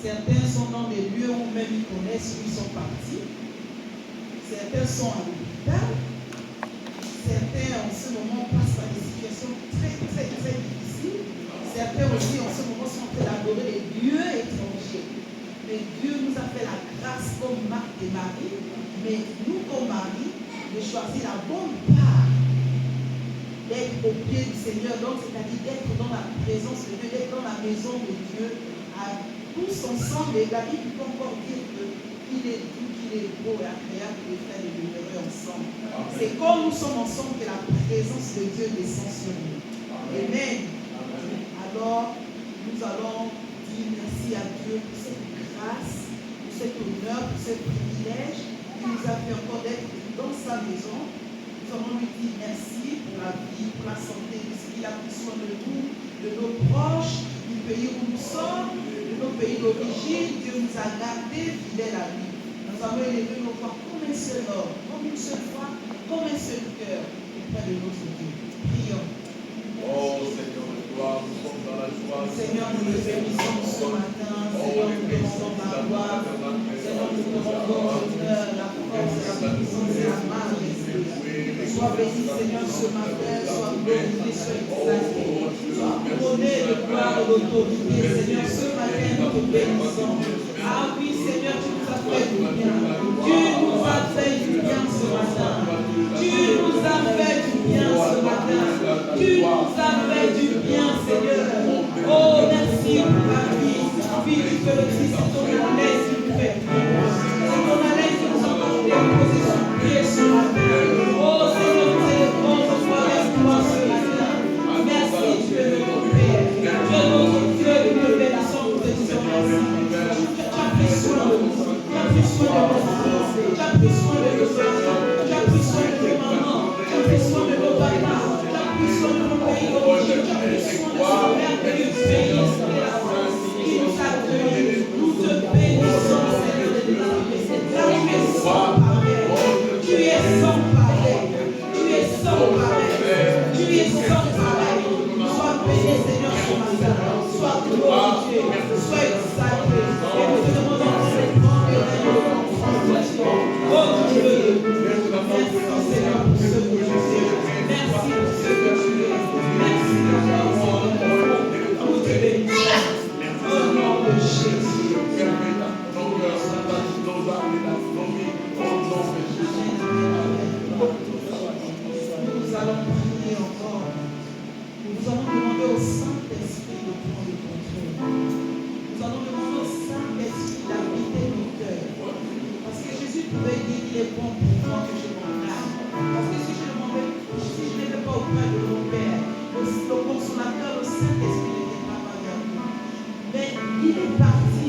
Certains sont dans des lieux où même ils connaissent où ils sont partis. Certains sont à l'hôpital. Certains en ce moment passent par des situations très difficiles. Certains aussi en ce moment sont en train d'adorer les lieux étrangers. Mais Dieu nous a fait la grâce comme Marc et Marie. Mais nous comme Marie, de choisir la bonne part d'être au pied du Seigneur, donc c'est-à-dire d'être dans la présence de Dieu, d'être dans la maison de Dieu, à tous ensemble. Et la Bible peut encore dire qu'il est doux, qu'il est beau et agréable les frères de demeurer ensemble. C'est quand nous sommes ensemble que la présence de Dieu descend sur nous. Amen. Alors, nous allons dire merci à Dieu pour cette grâce, pour cet honneur, pour ce privilège qu'il nous a fait encore d'être dans sa maison. Nous allons lui dire merci pour la vie, pour la santé, de ce qu'il a pris soin de nous, de nos proches, du pays où nous sommes, de nos pays d'origine. Dieu nous a gardés fidèles à lui. Nous avons élevé nos voix comme un seul homme, comme une seule foi, comme un seul cœur auprès de notre Dieu. Prions. Oh Seigneur de gloire, nous sommes dans la joie. Seigneur, nous te bénissons ce matin. Seigneur, nous te demandons la gloire. Seigneur, nous te demandons l'honneur, la force, la puissance et la majesté. Sois béni, Seigneur, ce matin. Sois glorifié, sois exalté. Sois couronné de gloire et d'autorité. Seigneur, ce matin, nous te bénissons. Ah oui, Seigneur, tu nous as fait du bien. Tu nous as fait du bien ce matin. Tu nous as fait du bien ce matin. Tu nous as fait du bien, Seigneur. Oh, merci pour ta vie. Oui, tu peux le dire, c'est ton haleine qui nous fait vivre. C'est ton haleine qui nous a déposé sur pied ce matin. Oh, Seigneur, nous célébrons notre soirée toi ce matin. Merci, Dieu de notre Père. Dieu notre Dieu, de nos bénissons, nous te disons merci. Tu as pris soin de nous. Tu as pris soin de nos enfants. Tu as pris soin de nos enfants. Tu as pris soin de nos mamans. Tu as pris soin de nos papas. Tu as pris soin de nos pays d'origine. Tu as pris soin de ce merveilleux pays de la France qui nous accueille. Nous te bénissons, Seigneur de Dieu. Tu es sans pareil. Tu es sans pareil. Tu es sans pareil. Tu es sans pareil. Sois béni, Seigneur, ce matin. Sois glorifié. Sois exalté. Et nous te demandons cette grande et bénédiction. Oh Dieu, merci Seigneur pour ce que tu fais. Merci pour ce que tu es. Merci pour nous te bénissons. Au nom de Jésus. Nous allons prier encore. Nous allons demander au Saint-Esprit de prendre le contrôle. Nous allons demander au Saint-Esprit d'habiter nos cœurs. Parce que Jésus pouvait dire qu'il est bon pour moi que je m'en aille. Parce que si je ne vais pas auprès de mon Père, le consolateur, le Saint-Esprit ne viendra pas vers nous. Mais il est parti.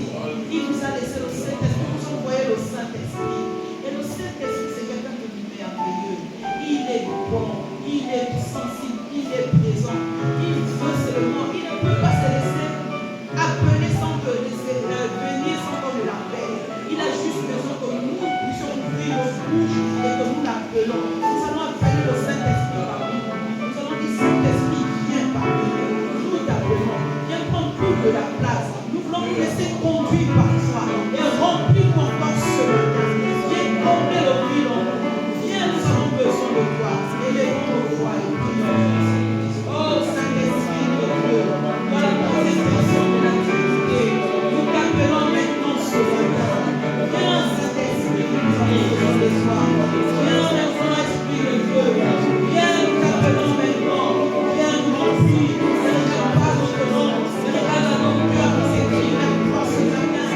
Il nous a laissé le Saint-Esprit. Nous avons envoyé le Saint-Esprit. Et le Saint-Esprit, c'est quelqu'un de merveilleux. Il est bon. Il est sensible. Il est présent. Il veut seulement. Il ne peut pas se laisser appeler sans que venir sans qu'on ne l'appelle. Il a juste besoin que nous puissions ouvrir nos bouches et que nous l'appelons. Nous allons appeler le Saint-Esprit parmi nous. Nous allons dire Saint-Esprit, viens parmi nous. Nous t'appelons. Viens prendre plus de la place. Nous voulons nous laisser conduire par toi et remplir ton corps ce matin. Viens combler le vide en nous. Viens, nous avons besoin de toi. Élevons nos voix et prions. Oh Saint-Esprit de Dieu, dans la consécration de la Trinité, nous t'appelons maintenant ce matin. Viens Saint-Esprit, nous avons besoin de toi. Viens maintenant Esprit de Dieu. Viens, nous t'appelons maintenant. Viens nous remplir. Ne regarde pas notre nom. Ne regarde pas notre cœur qui s'écrit la croix ce matin.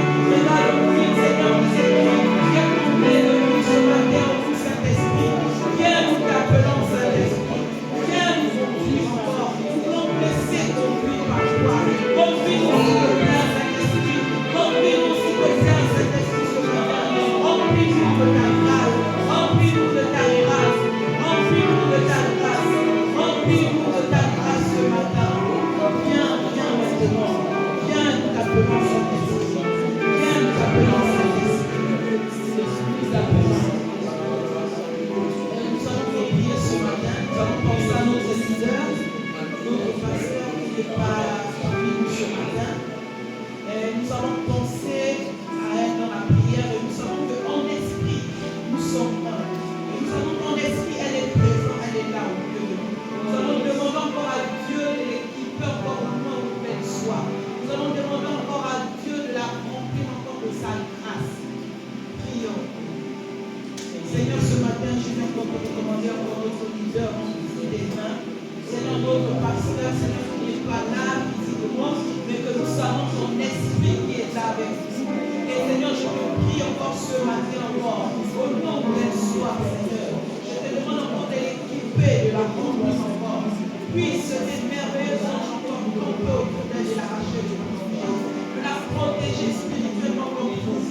protégés spirituellement comme nous.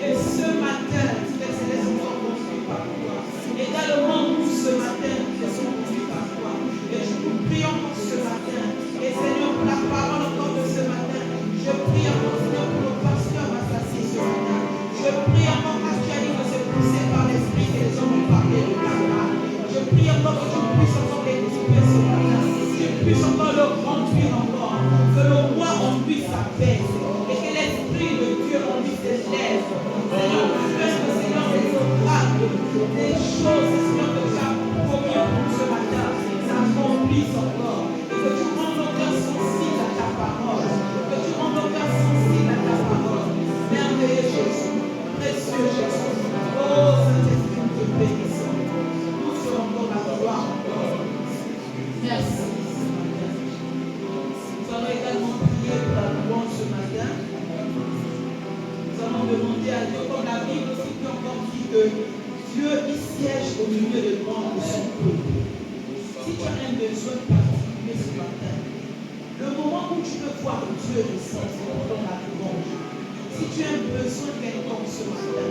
Et ce matin, Père Céleste, nous sommes conduits par toi. Également, nous, ce matin, nous sommes conduits par toi. Et nous prions pour ce matin. Et Seigneur, pour la parole encore de ce matin, je prie encore, Seigneur, pour le pasteur Massassi ce matin. Je prie encore, Actually, que c'est poussé par l'Esprit que les hommes ont parlé de ta part. Je prie encore que tu puisses encore l'équiper ce matin. Que tu puisses encore le conduire encore. Que le roi en lui s'apaise. Et que l'Esprit de Dieu en lui s'élève. Seigneur, fais que Seigneur, les oracles, des choses, Seigneur, que tu as promis pour ce matin, s'accomplissent encore. Et que tu rendes nos cœurs sensibles à ta parole. Que tu rendes nos cœurs sensibles à ta parole. Merveilleux Jésus, précieux Jésus. Oh Saint-Esprit, nous te bénissons. Nous serons encore la gloire. Merci. Nous allons également prier pour la louange ce matin. Nous allons demander à Dieu, comme la Bible aussi qui encore dit que Dieu y siège au milieu de grands de son peuple. Si tu as un besoin particulier ce matin, le moment où tu peux voir Dieu descendre dans la louange, si tu as un besoin quelconque ce matin,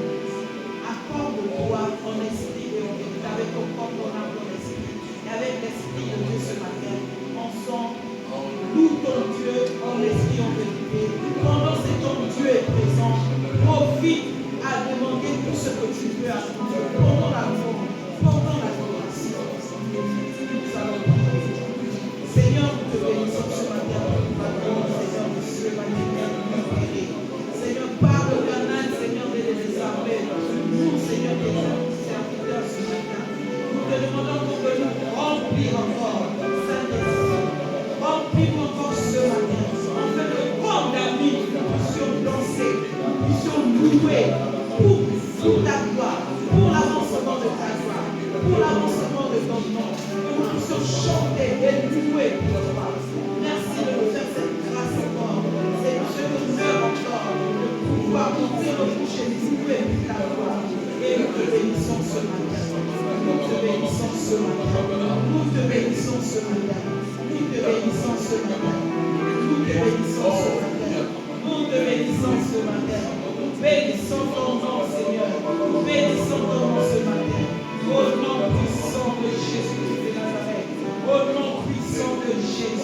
accorde-toi en esprit et en vérité, avec ton corps, ton âme, ton esprit, et avec l'esprit de Dieu ce matin, ensemble, loue ton Dieu en esprit et en vérité. Pendant que ton Dieu est présent, profite à demander tout ce que tu veux à ton Dieu, pendant la louange, pendant l'adoration. Nous allons prier. Seigneur, nous te bénissons ce matin, Seigneur, Monsieur, Seigneur, par le canal, Seigneur, des armées, nous, Seigneur, des serviteurs ce matin, nous te demandons pour que nous remplir encore, Saint-Esprit, remplir encore ce matin, afin que comme d'amis, nous puissions danser, nous puissions louer pour ta gloire, pour l'avancement de ta gloire, pour l'avancement de ton nom, que nous puissions chanter et louer pour toi. Merci de nous faire cette grâce encore. Seigneur, je nous meurs encore de pouvoir ouvrir nos bouches et louer pour ta gloire. Et nous te bénissons ce matin. Nous te bénissons ce matin. Nous te bénissons ce matin. Nous te bénissons ce matin. Nous te bénissons ce matin. Nous te bénissons ce matin. Nous bénissons ton nom, Seigneur. Nous bénissons ton nom ce matin. Au nom puissant de Jésus de Nazareth. Au nom puissant de Jésus.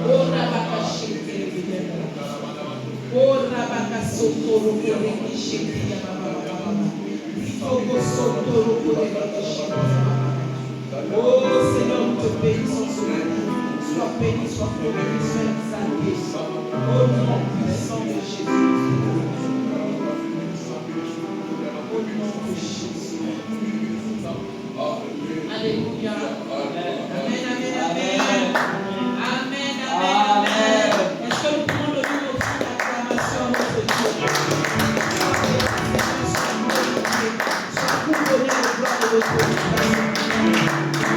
Oh Rabakashi, oh Rabakasotoro, oh Seigneur, nous te bénissons ce matin. Sois béni, sois glorifié, sois exalté. Au nom puissant de Jésus. Au nom de Jésus. Alléluia. Amen, amen, amen. Amen, amen, amen. Est-ce que nous pouvons le dire aussi l'acclamation à notre Dieu? Sois couronné de gloire et de glorification.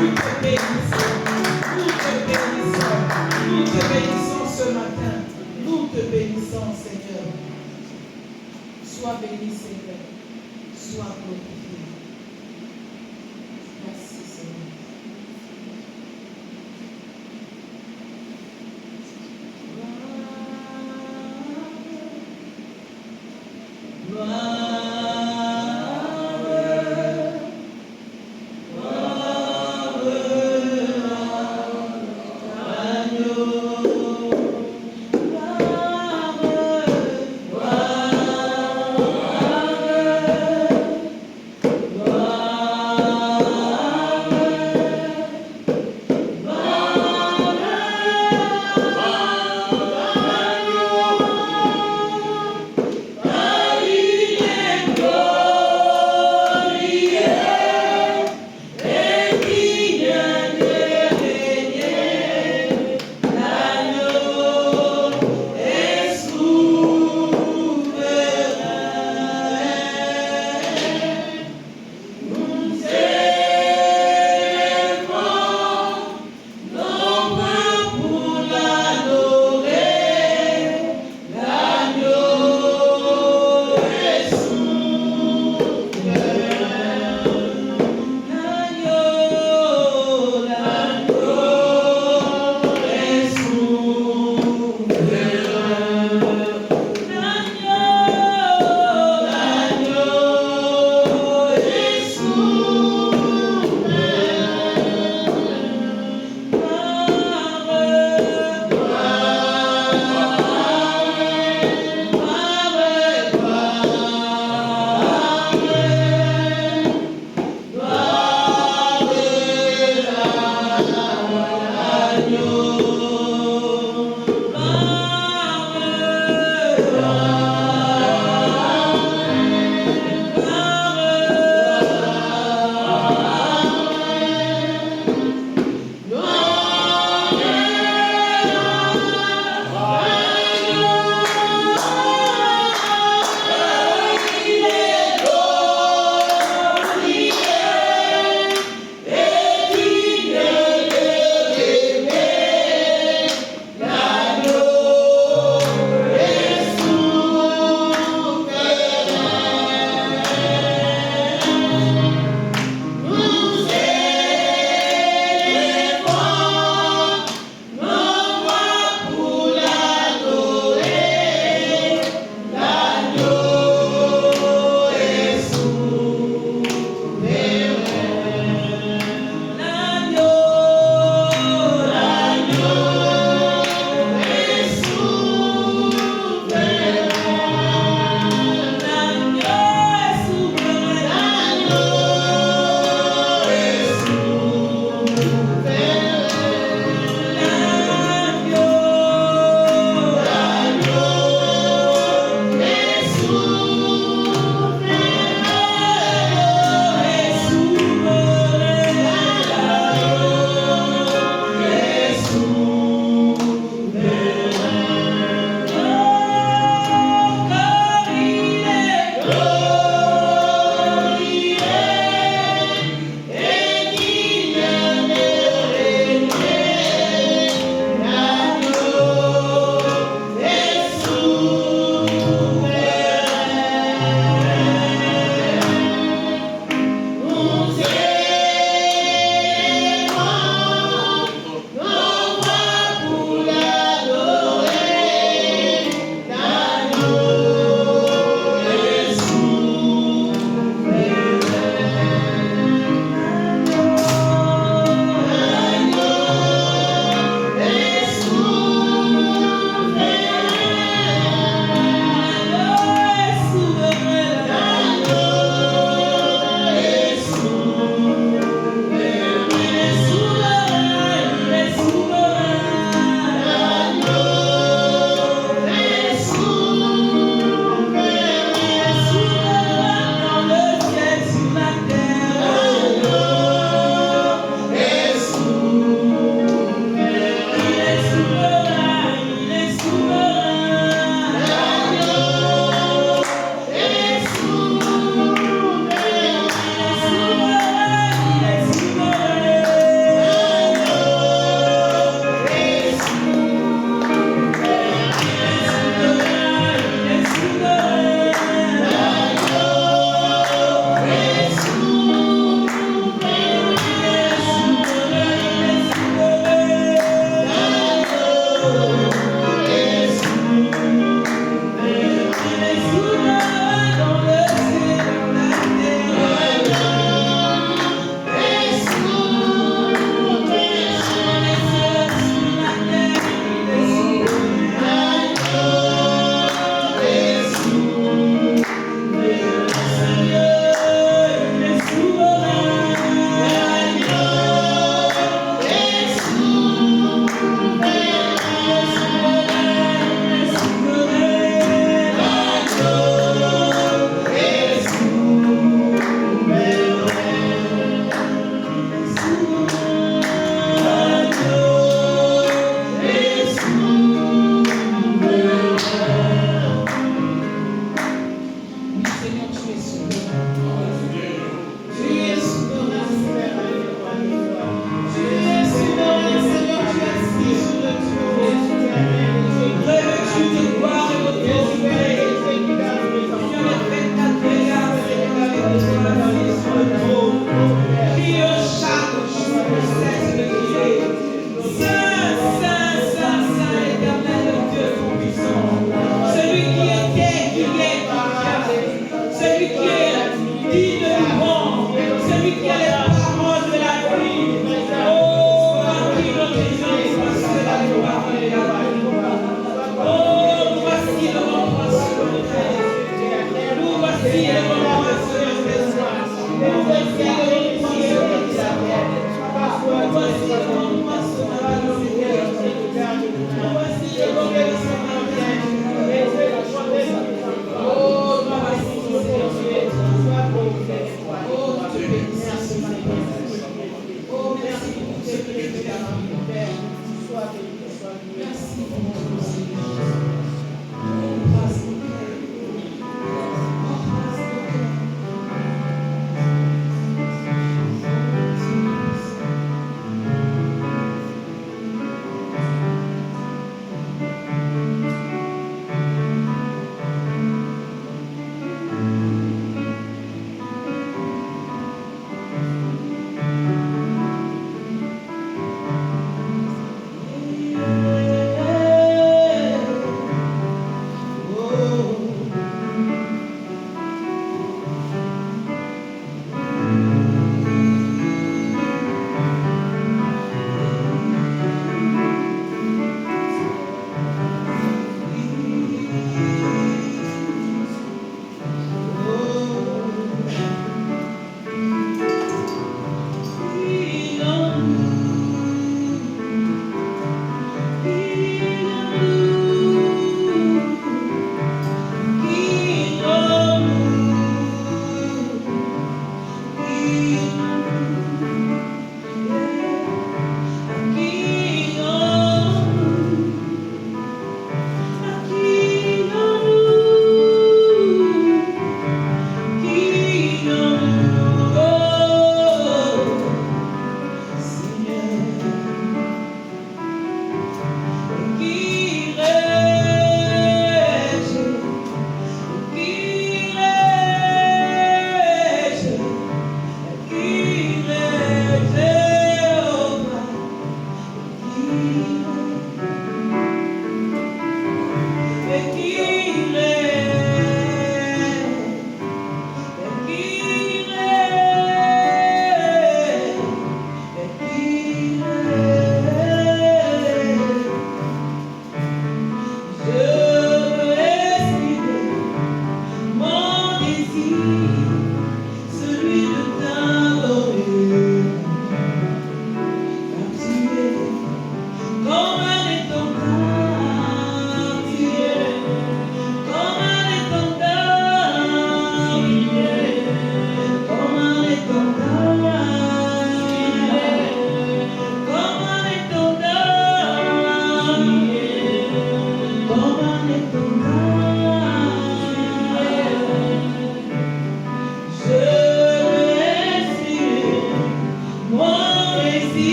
Nous te bénissons. Nous te bénissons. Nous te bénissons ce matin. Nous te bénissons, Seigneur. Sois béni, Seigneur. Sois glorifié. Merci, Seigneur.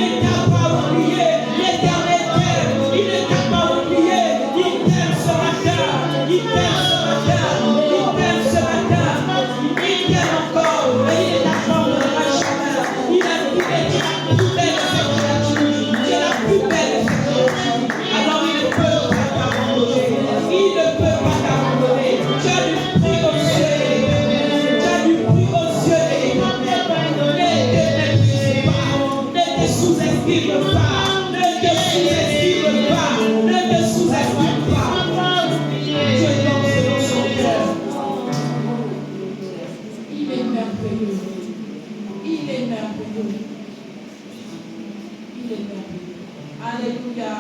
ne t'a pas oublié. L'Éternel t'aime. Il ne t'a pas oublié. Il t'aime ce matin. Il t'aime ce matin. Il t'aime ce matin. Il t'aime encore. Et il n'abandonnera jamais. Il a dit que tu es la plus belle de ses créatures. Tu es la plus belle de ses créatures. Alors il ne peut pas t'abandonner. Il ne peut pas t'abandonner. Tu as du prix aux yeux de l'Éternel. Tu as du prix aux yeux de l'Éternel. Ne te méprise pas. Ne te sous-estime pas. Ne te sous-estime pas. Ne te sous-estime pas. Tu es dans son cœur. Il est merveilleux. Il est merveilleux. Il est merveilleux. Alléluia.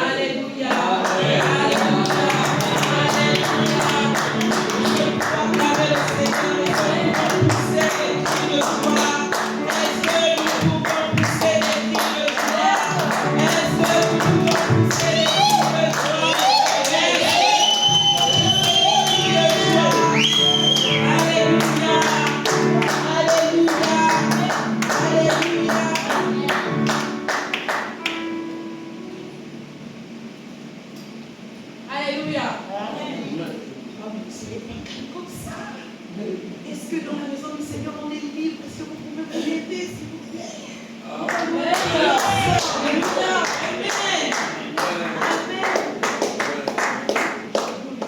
Alléluia. Alléluia. Je proclame le Seigneur. Pousser les cris de joie. Est-ce que nous pouvons pousser les cris de joie? Est-ce que nous pouvons pousser les cris de joie? Alléluia. Alléluia. Alléluia. Alléluia. Oh, mais c'est comme ça. Est-ce que dans la maison du Seigneur on est libre? Est-ce que vous pouvez vous aider, s'il vous plaît? Amen. Alléluia. Amen. Amen.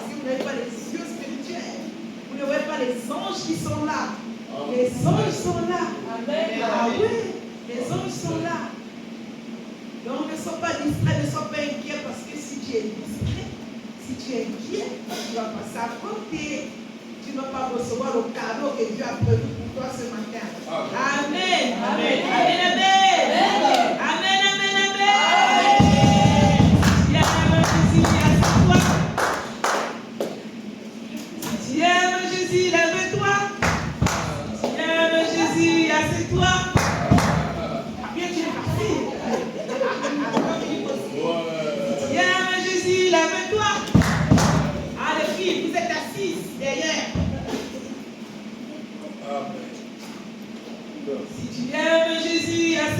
Si vous n'avez pas les yeux spirituels, vous ne voyez pas les anges qui sont là. Les anges sont là. Amen. Ah oui, les anges sont là. Donc ne sois pas distrait, ne sois pas inquiet, parce que si tu es distrait, si tu es inquiet, tu vas passer à côté. Tu ne vas pas recevoir le cadeau que Dieu a prévu pour toi ce matin. Amen. Amen. Amen. Amen. Amen. Amen. Amen. Si tu aimes Jésus, lève-toi. Si tu aimes Jésus, assieds-toi. Bien, tu es parti. Si tu aimes Jésus, lève-toi. Ah, les filles, vous êtes assises derrière. Si tu aimes Jésus, assieds-toi.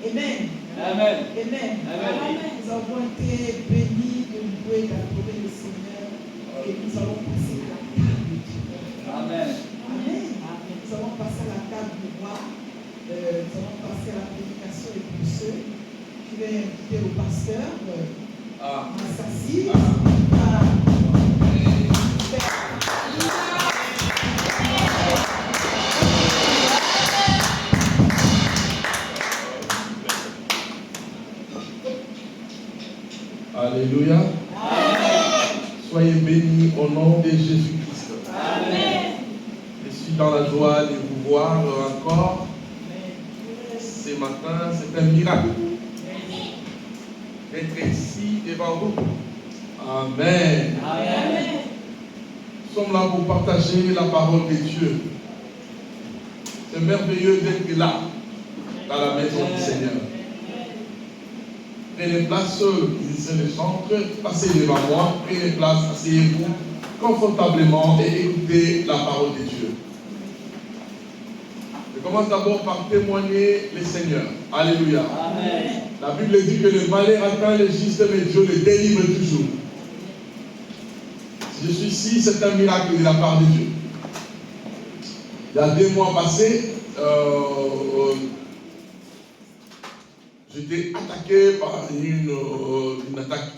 Amen. Amen. Amen. Nous avons été bénis de louer, d'adorer le Seigneur et nous allons passer à la table de Dieu. Amen. Amen. Nous allons passer à la table du roi. Nous allons passer à la prédication et pour ceux qui vont inviter le pasteur Massassi. Alléluia. Amen. Soyez bénis au nom de Jésus-Christ. Amen. Je suis dans la joie de vous voir encore. Ce matin, c'est un miracle d'être ici devant vous. Amen. Amen. Nous sommes là pour partager la parole de Dieu. C'est merveilleux d'être là, dans la maison du Seigneur. Prenez place, c'est le centre, passez devant moi, prenez place, asseyez-vous confortablement et écoutez la parole de Dieu. Je commence d'abord par témoigner le Seigneur. Alléluia. Amen. La Bible dit que le malheur atteint le juste, mais Dieu le délivre toujours. Si je suis ici, c'est un miracle de la part de Dieu. Il y a 2 mois passés, j'étais attaqué par une attaque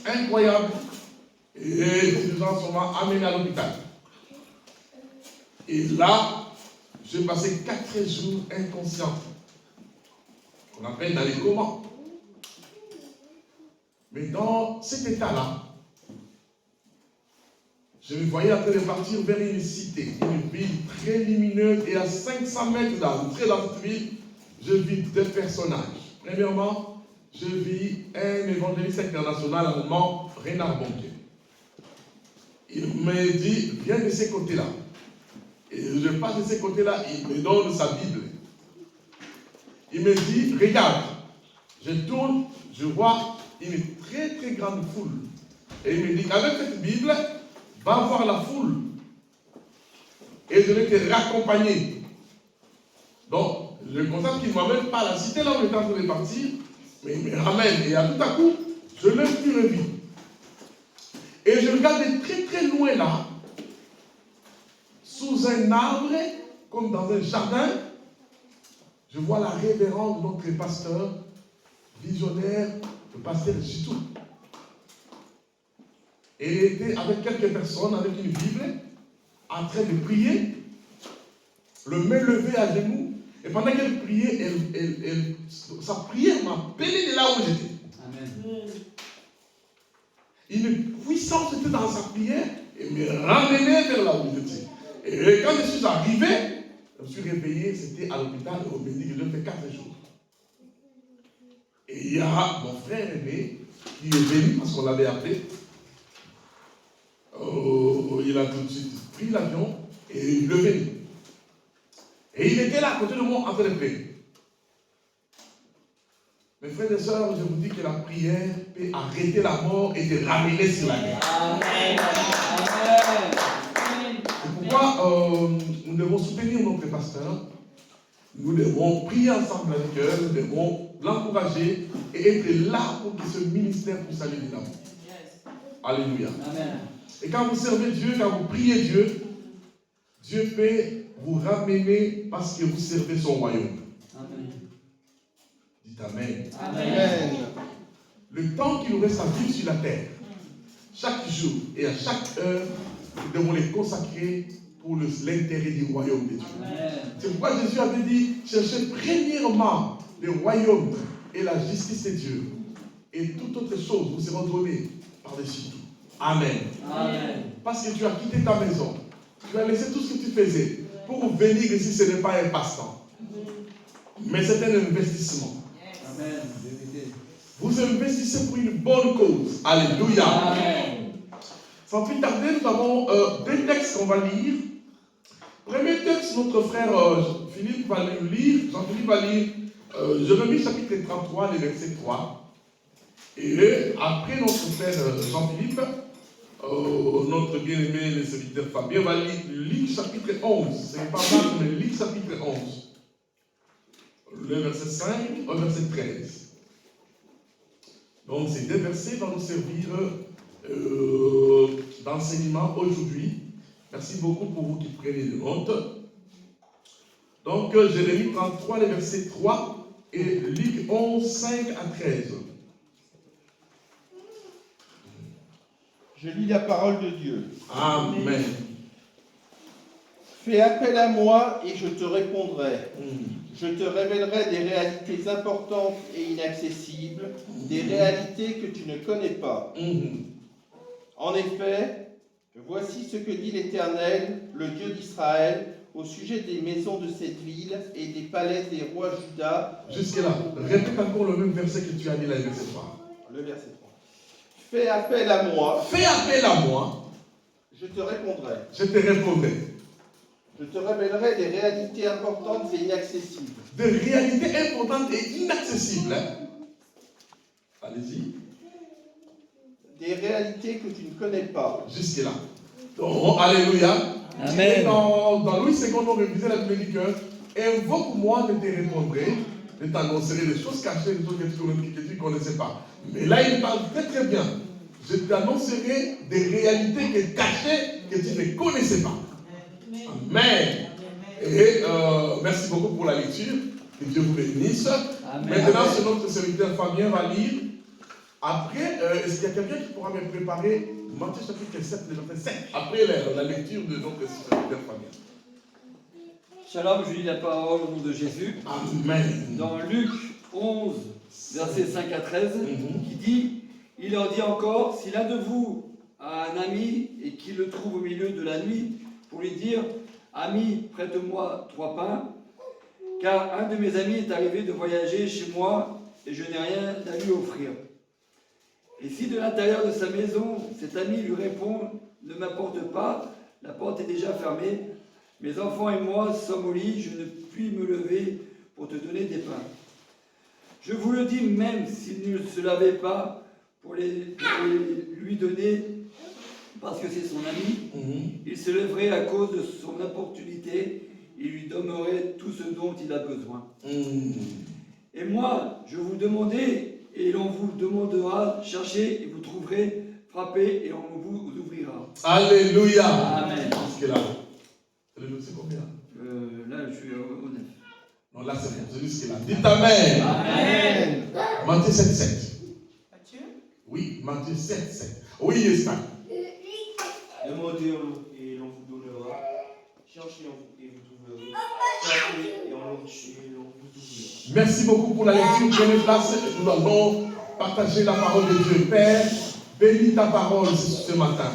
incroyable et les gens sont amenés à l'hôpital. Et là, j'ai passé 4 jours inconscient. On appelle dans les comas. Mais dans cet état-là, je me voyais en train de partir vers une cité, une ville très lumineuse, et à 500 mètres d'entrée dans cette ville, je vis 2 personnages. Premièrement, je vis un évangéliste international allemand, Reinhard Bonke. Il me dit, viens de ces côtés-là. Et je passe de ces côtés-là, il me donne sa Bible. Il me dit, regarde, je tourne, je vois une très très grande foule. Et il me dit, avec cette Bible, va voir la foule. Et je vais te raccompagner. Donc, je constate qu'il ne m'amène pas à la cité là où il est en train de partir, mais il me ramène. Et à tout à coup, je lève plus le vide. Et je regarde de très très loin là, sous un arbre, comme dans un jardin, je vois la révérende de notre pasteur, visionnaire, le pasteur Jitou. Et il était avec quelques personnes, avec une Bible, en train de prier, le main levée à genoux, et pendant qu'elle priait, sa prière m'a appelé de là où j'étais. Amen. Une puissance était dans sa prière et me ramenait vers là où j'étais. Et quand je suis arrivé, je me suis réveillé, c'était à l'hôpital, on me dit que je fais 4 jours. Et il y a mon frère aîné qui est venu parce qu'on l'avait appelé. Il a tout de suite pris l'avion et il est venu. Et il était là à côté de moi en train de prier. Mes frères et sœurs, je vous dis que la prière peut arrêter la mort et te ramener sur la terre. Amen. C'est pourquoi nous devons soutenir notre pasteur. Nous devons prier ensemble avec eux, nous devons l'encourager et être là pour que ce ministère puisse aller de l'avant. Alléluia. Amen. Et quand vous servez Dieu, quand vous priez Dieu, Dieu peut vous ramener parce que vous servez son royaume. Amen. Dites Amen. Amen. Le temps qu'il nous reste à vivre sur la terre, chaque jour et à chaque heure, nous devons les consacrer pour l'intérêt du royaume de Dieu. Amen. C'est pourquoi Jésus avait dit, cherchez premièrement le royaume et la justice de Dieu. Et toute autre chose vous sera donnée par-dessus tout. Amen. Amen. Parce que tu as quitté ta maison. Tu as laissé tout ce que tu faisais pour venir ici, ce n'est pas un passe-temps. Mais c'est un investissement. Amen. Vous investissez pour une bonne cause. Alléluia. Amen. Sans plus tarder, nous avons 2 textes qu'on va lire. Premier texte, notre frère Philippe va le lire. Jean-Philippe va lire Jérémie chapitre 33, le verset 3. Et après notre frère Jean-Philippe, notre bien-aimé, le serviteur Fabien, va lire Luc chapitre 11. Ce n'est pas mal, mais Luc chapitre 11. le verset 5 au verset 13. Donc ces deux versets vont nous servir d'enseignement aujourd'hui. Merci beaucoup pour vous qui prenez des notes. Donc Jérémie 33, les versets 3 et Luc 11, 5 à 13. Je lis la parole de Dieu. Amen. Fais appel à moi et je te répondrai. Je te révélerai des réalités importantes et inaccessibles, des réalités que tu ne connais pas. En effet, voici ce que dit l'Éternel, le Dieu d'Israël, au sujet des maisons de cette ville et des palais des rois Juda. Jusque-là, répète encore le même verset que tu as dit là, le verset 3. Le verset 3. Fais appel à moi. Fais appel à moi. Je te répondrai. Je te répondrai. Je te révélerai des réalités importantes et inaccessibles. Des réalités importantes et inaccessibles. Allez-y. Des réalités que tu ne connais pas. Jusque-là. Donc, alléluia. Amen. Dans Louis II, on révisait la Bible dit que invoque-moi, je te répondrai, je t'annoncerai des choses cachées, des choses que tu ne connaissais pas. Mais là, il parle très très bien. Je t'annoncerai des réalités cachées que tu ne connaissais pas. Amen. Et merci beaucoup pour la lecture. Que Dieu vous bénisse. Amen. Maintenant, c'est notre serviteur Fabien va lire. Après, est-ce qu'il y a quelqu'un qui pourra me préparer Matthieu chapitre 7, verset 7. Après la lecture de notre serviteur Fabien. Shalom, je lis la parole au nom de Jésus. Amen. Dans Luc 11, versets 5 à 13, qui dit, il leur dit encore, si l'un de vous a un ami et qu'il le trouve au milieu de la nuit, pour lui dire, ami, prête-moi 3 pains, car un de mes amis est arrivé de voyager chez moi et je n'ai rien à lui offrir. Et si de l'intérieur de sa maison, cet ami lui répond, ne m'apporte pas, la porte est déjà fermée, mes enfants et moi sommes au lit, je ne puis me lever pour te donner des pains. Je vous le dis, même s'il ne se lavait pas pour les lui donner, parce que c'est son ami, il se lèverait à cause de son importunité, il lui donnerait tout ce dont il a besoin. Et moi, je vous demandais, et l'on vous demandera, cherchez et vous trouverez, frappez et on vous ouvrira. Alléluia. Amen. Jusque-là. C'est combien? Là, je suis au 9. Non, là, c'est bon. C'est jusque-là. Dites Amen. Amen. Matthieu 7, 7. Matthieu? Oui, Matthieu 7, 7. Oui, Esther. Demandez et l'on vous donnera. Cherchez et vous trouverez. Frappez et on vous ouvrira. Merci beaucoup pour la lecture. Prenez place. Nous allons partager la parole de Dieu. Père, bénis ta parole ce matin.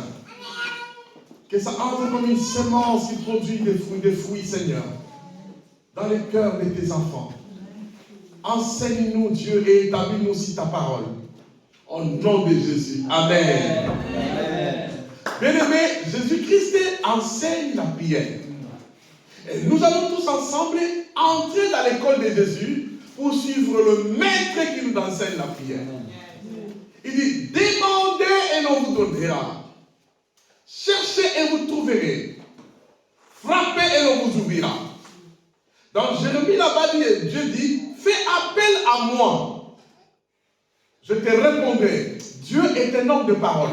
Que ça entre comme une semence qui produit des fruits, Seigneur, dans les cœurs de tes enfants. Enseigne-nous, Dieu, et établis-nous aussi ta parole. Au nom de Jésus. Amen. Bien-aimés, Jésus-Christ enseigne la prière. Et nous allons tous ensemble entrer dans l'école de Jésus pour suivre le maître qui nous enseigne la prière. Il dit, demandez et l'on vous donnera. Cherchez et vous trouverez. Frappez et l'on vous ouvrira. Dans Jérémie là-bas, Dieu dit, fais appel à moi. Je te répondrai. Dieu est un homme de parole.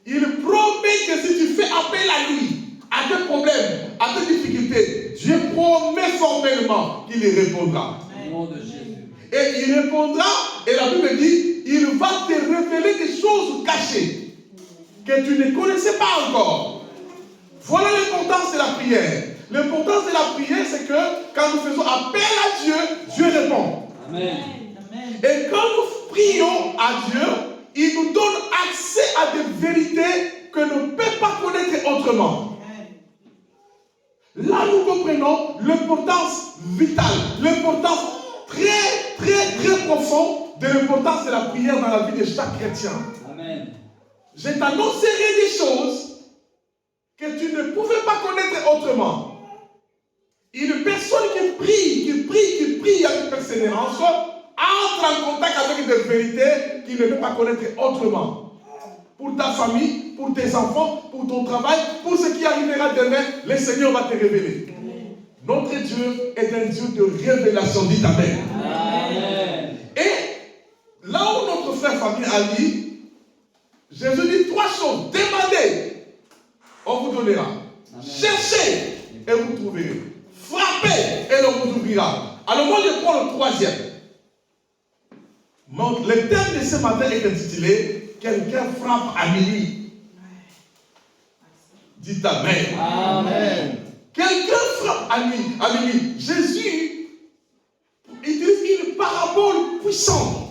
Il promet que si tu fais appel à lui, à tes problèmes, à tes difficultés, Dieu promet formellement qu'il y répondra. Au nom de Jésus. Et il répondra, et la Bible dit, il va te révéler des choses cachées que tu ne connaissais pas encore. Voilà l'importance de la prière. L'importance de la prière, c'est que quand nous faisons appel à Dieu, Dieu répond. Amen. Et quand nous prions à Dieu, il nous donne accès à des vérités que nous ne pouvons pas connaître autrement. Là, nous comprenons l'importance vitale, l'importance très, très, très profonde de l'importance de la prière dans la vie de chaque chrétien. Amen. Je t'annoncerai des choses que tu ne pouvais pas connaître autrement. Une personne qui prie avec persévérance, entre en contact avec des vérités qu'il ne peut pas connaître autrement. Pour ta famille, pour tes enfants, pour ton travail, pour ce qui arrivera demain, le Seigneur va te révéler. Notre Dieu est un Dieu de révélation. Dites Amen. Amen. Et là où notre frère Fabien a dit, Jésus dit 3 choses. Demandez, on vous donnera. Amen. Cherchez et vous trouverez. Frappez et l'on vous ouvrira. Alors moi je prends le 3e. Le thème de ce matin est intitulé Quelqu'un frappe à minuit. Dites Amen. Amen. Quelqu'un frappe à minuit. Jésus utilise une parabole puissante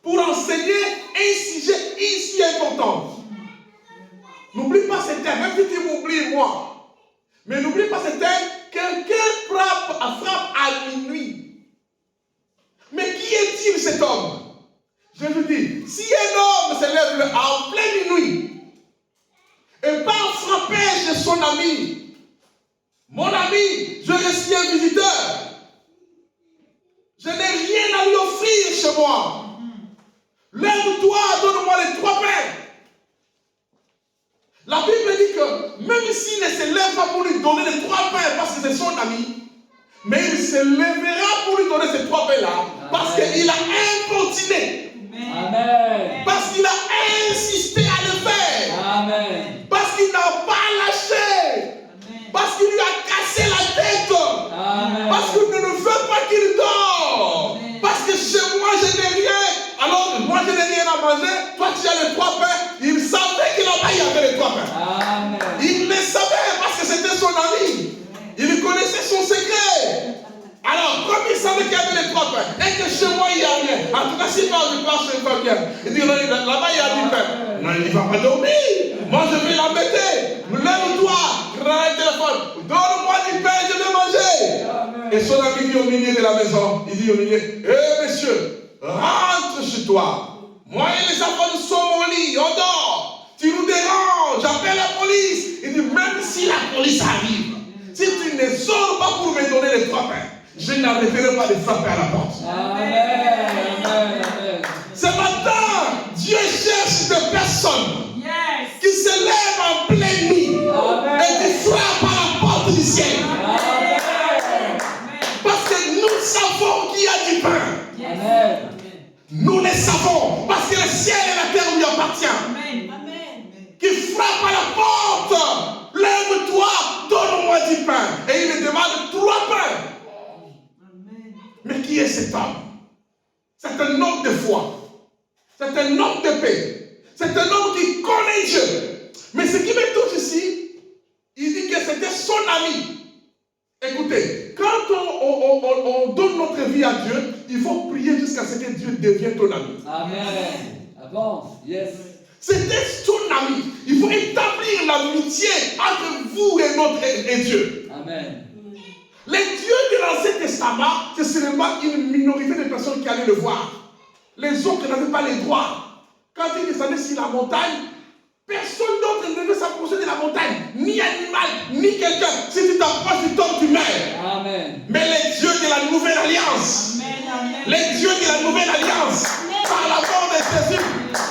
pour enseigner un sujet ici important. N'oublie pas ce thème, même si tu m'oublies moi. Mais n'oublie pas ce thème, quelqu'un frappe à minuit. Mais qui est-il cet homme? Jésus dit, si un homme se lève en pleine nuit et part frapper chez son ami, mon ami, je suis un visiteur. Je n'ai rien à lui offrir chez moi. Lève-toi, donne-moi les 3 pains. La Bible dit que même s'il ne se lève pas pour lui donner les 3 pains parce que c'est son ami, mais il se lèvera pour lui donner ces 3 pains-là parce qu'il a importuné. Amen. Parce qu'il a insisté à le faire. Amen. Parce qu'il n'a pas lâché. Parce qu'il lui a cassé la tête. Amen. Parce qu'il ne veut pas qu'il dort. Parce que chez moi, je n'ai rien. Alors, moi, je n'ai rien à manger. Toi, tu as les 3 pains. Il savait qu'il en il y avait les 3 pains. Amen. Il le savait parce que c'était son ami. Il connaissait son secret. Alors, comme il savait qu'il y avait les 3 pains, et que chez moi, il n'y a rien. En tout cas, s'il part du part chez Fabien, il dit, là-bas, il y a du pain. Non, il ne va pas dormir. Moi, je vais l'embêter. Lève-toi, prends le téléphone. Donne-moi du pain, je vais manger. Amen. Et son ami dit au milieu de la maison, il dit au milieu, hé monsieur, rentre chez toi. Moi et les enfants, nous sommes au lit, on dort. Tu nous déranges, j'appelle la police. Il dit, même si la police arrive, si tu ne sors pas pour me donner les 3 pains, je n'arrêterai pas de frapper à la porte. Amen. Amen. Ce matin, Dieu cherche des personnes qui se lèvent en pleine nuit et qui frappent à la porte du ciel. Amen. Parce que nous savons qu'il y a du pain. Amen. Nous le savons parce que le ciel et la terre lui appartiennent. Qui frappe à la porte. Lève-toi, donne-moi du pain. Et il me demande 3 pains. Mais qui est cet homme? C'est un homme de foi. C'est un homme de paix. C'est un homme qui connaît Dieu. Mais ce qui me touche ici, il dit que c'était son ami. Écoutez, quand on donne notre vie à Dieu, il faut prier jusqu'à ce que Dieu devienne ton ami. Amen. Avance. Yes. C'était son ami. Il faut établir l'amitié entre vous et Dieu. Amen. Les dieux de l'Ancien Testament, c'est seulement une minorité de personnes qui allaient le voir. Les autres n'avaient pas les droits. Quand ils descendaient sur la montagne, personne d'autre ne devait s'approcher de la montagne. Ni animal, ni quelqu'un. Si tu t'approches du temple, tu meurs. Amen. Mais les dieux de la nouvelle alliance, les dieux de la nouvelle alliance, par la mort de Jésus,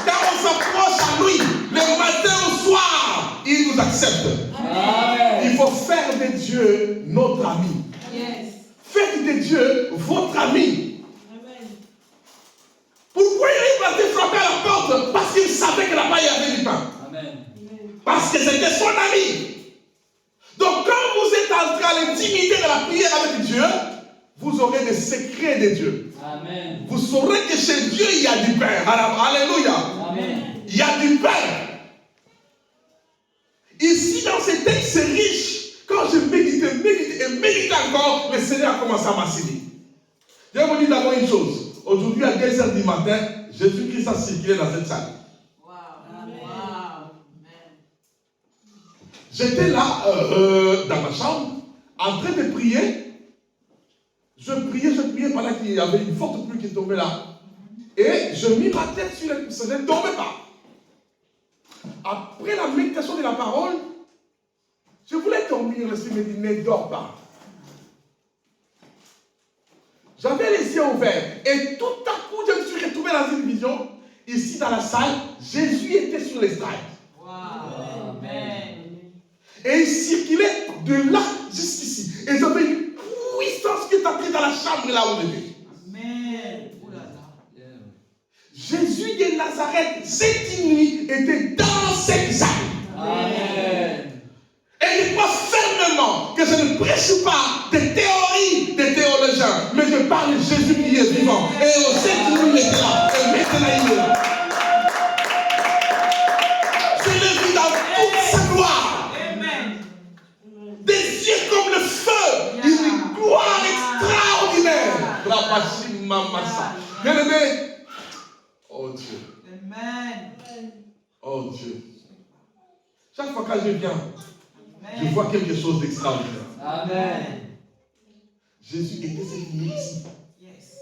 quand on s'approche à lui, le matin au soir, il nous accepte. Amen. Il faut faire de Dieu notre ami. Faites de Dieu votre ami. Pourquoi il est parti frapper à la porte? Parce qu'il savait que là-bas il y avait du pain. Amen. Parce que c'était son ami. Donc quand vous êtes en train d'intimité de la prière avec Dieu, vous aurez des secrets de Dieu. Amen. Vous saurez que chez Dieu il y a du pain. Alléluia. Amen. Il y a du pain. Ici dans ces textes c'est riche. Quand je médite encore, le Seigneur a commencé à m'enseigner. Je vais vous dire d'abord une chose. Aujourd'hui, à 2h du matin, Jésus-Christ a circulé dans cette salle. J'étais là, dans ma chambre, en train de prier. Je priais pendant qu'il y avait une forte pluie qui tombait là. Et je mis ma tête sur les coussins, je ne dormais pas. Après la méditation de la parole, je voulais dormir, l'esprit me dit, ne dors pas. J'avais les yeux ouverts et tout à coup, je me suis retrouvé dans une vision. Ici dans la salle, Jésus était sur l'estrade. Wow. Amen. Et il circulait de là jusqu'ici. Et j'avais une puissance qui est entrée dans la chambre là où j'étais. Amen. Oh là là. Jésus de Nazareth, cette nuit, était dans cette salle. Amen. Et je crois fermement que je ne prêche pas des théories des théologiens, mais je parle de Jésus qui est vivant. Et cette nuit, il était là. Et maintenant, il est là. Je l'ai vu dans toute sa gloire. Amen. Des yeux comme le feu. Une gloire extraordinaire. Rabashim Mamasa. Bien-aimé. Oh Dieu. Amen. Oh Dieu. Chaque fois que je viens, je vois quelque chose d'extraordinaire. Amen. Jésus était cette nuit ici. Yes.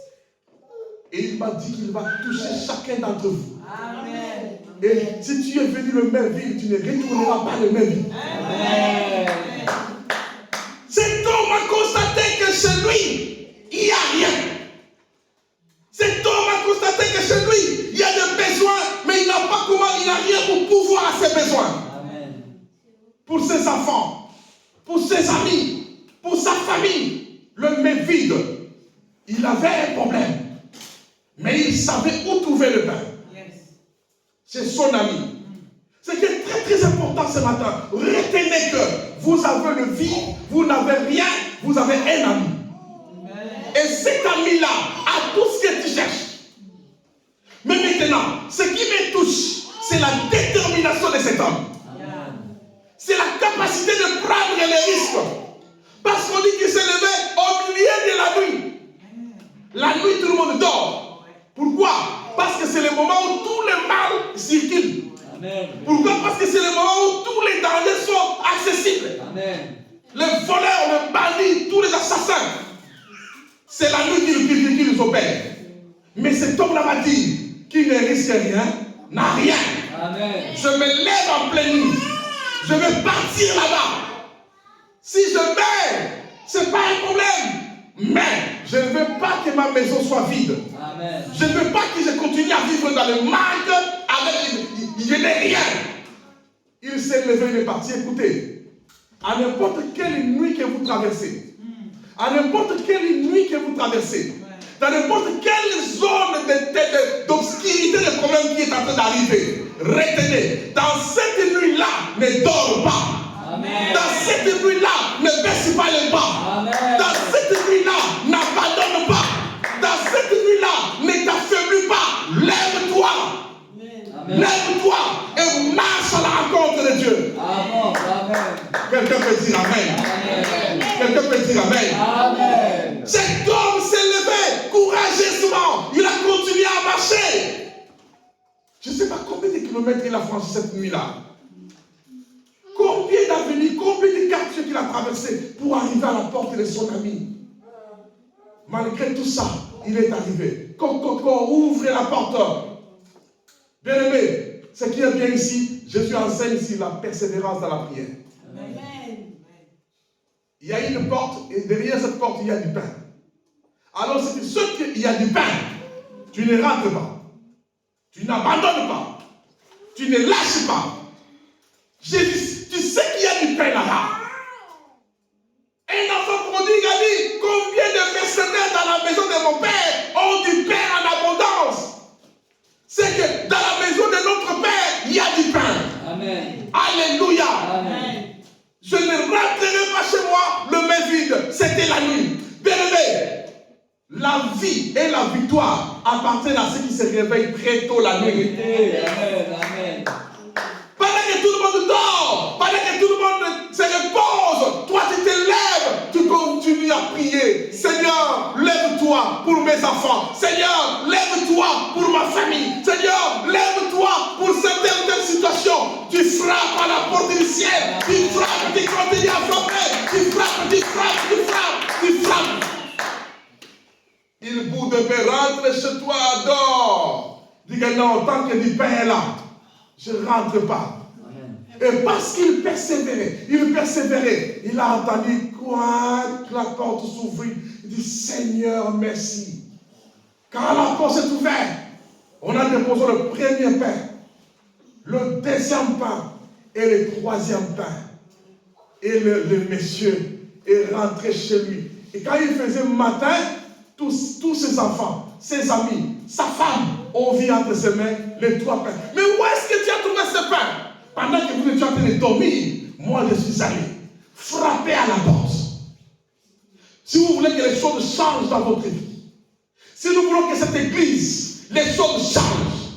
Et il m'a dit qu'il va toucher chacun d'entre vous. Amen. Et si tu es venu le même ville, tu ne retourneras pas le même ville. Amen. Cet homme a constaté que chez lui, il n'y a rien. Cet homme a constaté que chez lui, il y a des besoins, mais il n'a pas comment, il n'a rien pour pouvoir à ses besoins. Amen. Pour ses enfants, pour ses amis, pour sa famille, le met vide. Il avait un problème, mais il savait où trouver le pain. Yes. C'est son ami. Ce qui est très très important ce matin, retenez que vous avez le vide, vous n'avez rien, vous avez un ami. Amen. Et cet ami-là a tout ce que tu cherches. Mais maintenant, ce qui me touche, c'est la détermination de cet homme. C'est la capacité de prendre les risques. Parce qu'on dit qu'il s'est levé au milieu de la nuit. La nuit, tout le monde dort. Pourquoi? Parce que c'est le moment où tout le mal circule. Amen. Pourquoi? Parce que c'est le moment où tous les dangers sont accessibles. Amen. Les voleurs, les bandits, tous les assassins. C'est la nuit qui nous opère. Mais cet homme-là m'a dit qu'il ne risque rien, n'a rien. Amen. Je me lève en pleine nuit. Je vais partir là-bas. Si je meurs, ce n'est pas un problème. Mais je ne veux pas que ma maison soit vide. Amen. Je ne veux pas que je continue à vivre dans le manque avec. Je n'ai rien. Il s'est levé, il est parti. Écoutez, à n'importe quelle nuit que vous traversez, à n'importe quelle nuit que vous traversez, dans n'importe quelle zone d'obscurité, de problème qui est en train d'arriver, retenez, dans cette nuit-là, ne dors pas. Amen. Dans cette nuit-là, ne baisse pas les bras. Amen. Dans cette nuit-là, n'abandonne pas. Dans cette nuit-là, ne t'affaiblis pas. Lève-toi. Amen. Lève-toi et marche à la rencontre de Dieu. Amen. Amen. Quelqu'un peut dire Amen. Amen. Quelqu'un peut dire Amen. Amen. Cet homme s'est levé courageusement. Il a continué à marcher. Je ne sais pas combien de kilomètres il a franchi cette nuit-là. Combien d'avenirs, combien de quartiers qu'il a traversé pour arriver à la porte de son ami. Malgré tout ça, il est arrivé. Coco, ouvre la porte. Bien aimé, ce qui est bien ici, Jésus enseigne ici la persévérance dans la prière. Amen. Il y a une porte et derrière cette porte, il y a du pain. Alors, c'est que ce qu'il y a du pain, tu ne rentres pas. Tu n'abandonnes pas. Tu ne lâches pas. Jésus, tu sais qu'il y a du pain là-bas. Un enfant prodigue a dit, combien de mercenaires dans la maison de mon père ont du pain en abondance? C'est que dans la maison de notre père, il y a du pain. Amen. Alléluia. Amen. Je ne rentrerai pas chez moi le main vide. C'était la nuit. Bien-aimé, la vie et la victoire appartiennent à ceux qui se réveillent très tôt la nuit. Amen. Amen. Pendant que tout le monde dort, pendant que tout le monde se repose, toi tu te lèves, tu continues à prier. Seigneur, lève-toi pour mes enfants. Seigneur, lève-toi pour ma famille. Seigneur, lève-toi pour certaines situations. Tu frappes à la porte du ciel. Tu frappes, tu continues à frapper. Tu frappes, tu frappes, tu frappes, tu frappes. Il boude de rentre chez toi, dors. Dis que non, tant que du pain est là, je ne rentre pas. Et parce qu'il persévérait, il a entendu quoi que la porte s'ouvrit. Il dit Seigneur, merci. Quand la porte s'est ouverte, on a déposé le premier pain, le deuxième pain et le troisième pain. Et le monsieur et rentrait chez lui. Et quand il faisait matin, tous ses enfants, ses amis, sa femme, ont vu entre ses mains les 3 pains. Mais où est-ce que tu as trouvé ce pain? Pendant que vous étiez en train de dormir, moi je suis allé frapper à la porte. Si vous voulez que les choses changent dans votre vie, si nous voulons que cette église, les choses changent,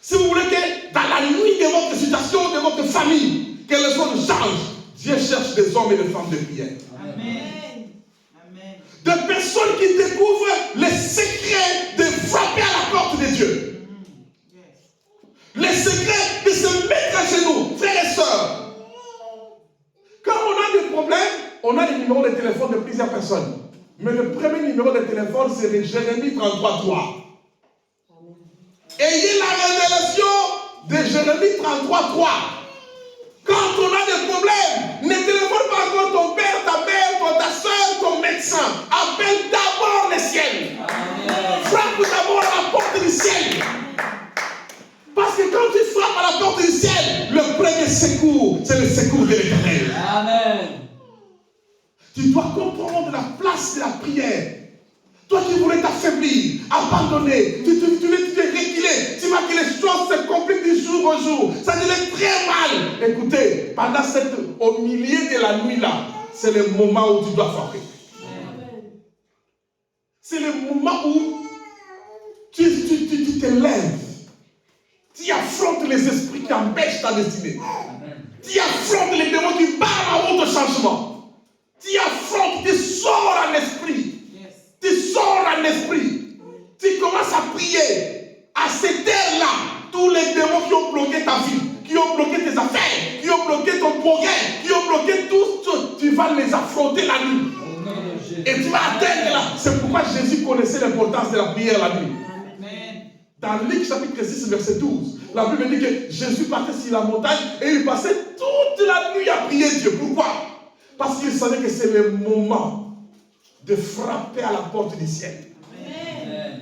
si vous voulez que dans la nuit de votre situation, de votre famille, que les choses changent, Dieu cherche des hommes et des femmes de prière. Amen. Amen. Des personnes qui découvrent les secrets de frapper à la porte de Dieu. Les secrets de se mettre à genoux, frères et sœurs. Quand on a des problèmes, on a les numéros de téléphone de plusieurs personnes. Mais le premier numéro de téléphone, c'est le Jérémie 33.3. Ayez la révélation de Jérémie 33.3. Quand on a des problèmes, ne téléphone pas encore ton père, ta mère, ta soeur, ton médecin. Appelle d'abord le ciel. Frappe d'abord à la porte du ciel. Parce que quand tu frappes à la porte du ciel, le premier secours, c'est le secours de l'Éternel. Amen. Tu dois comprendre la place de la prière. Toi qui voulais t'affaiblir, abandonner, tu t'es reculé, tu vois que les choses se compliquent du jour au jour. Ça devient très mal. Écoutez, pendant au milieu de la nuit là, c'est le moment où tu dois frapper. C'est le moment où tu te lèves. Tu affrontes les esprits qui empêchent ta destinée. Tu affrontes les démons qui parlent en route au changement. Tu affrontes, tu sors en esprit. Tu sors en esprit. Tu commences à prier. À cette heure-là, tous les démons qui ont bloqué ta vie, qui ont bloqué tes affaires, qui ont bloqué ton progrès, qui ont bloqué tout, tu vas les affronter la nuit. Et tu vas atteindre là. C'est pourquoi Jésus connaissait l'importance de la prière la nuit. Dans Luc chapitre 6, verset 12, la Bible dit que Jésus partait sur la montagne et il passait toute la nuit à prier Dieu. Pourquoi? Parce qu'il savait que c'est le moment de frapper à la porte du ciel. Amen.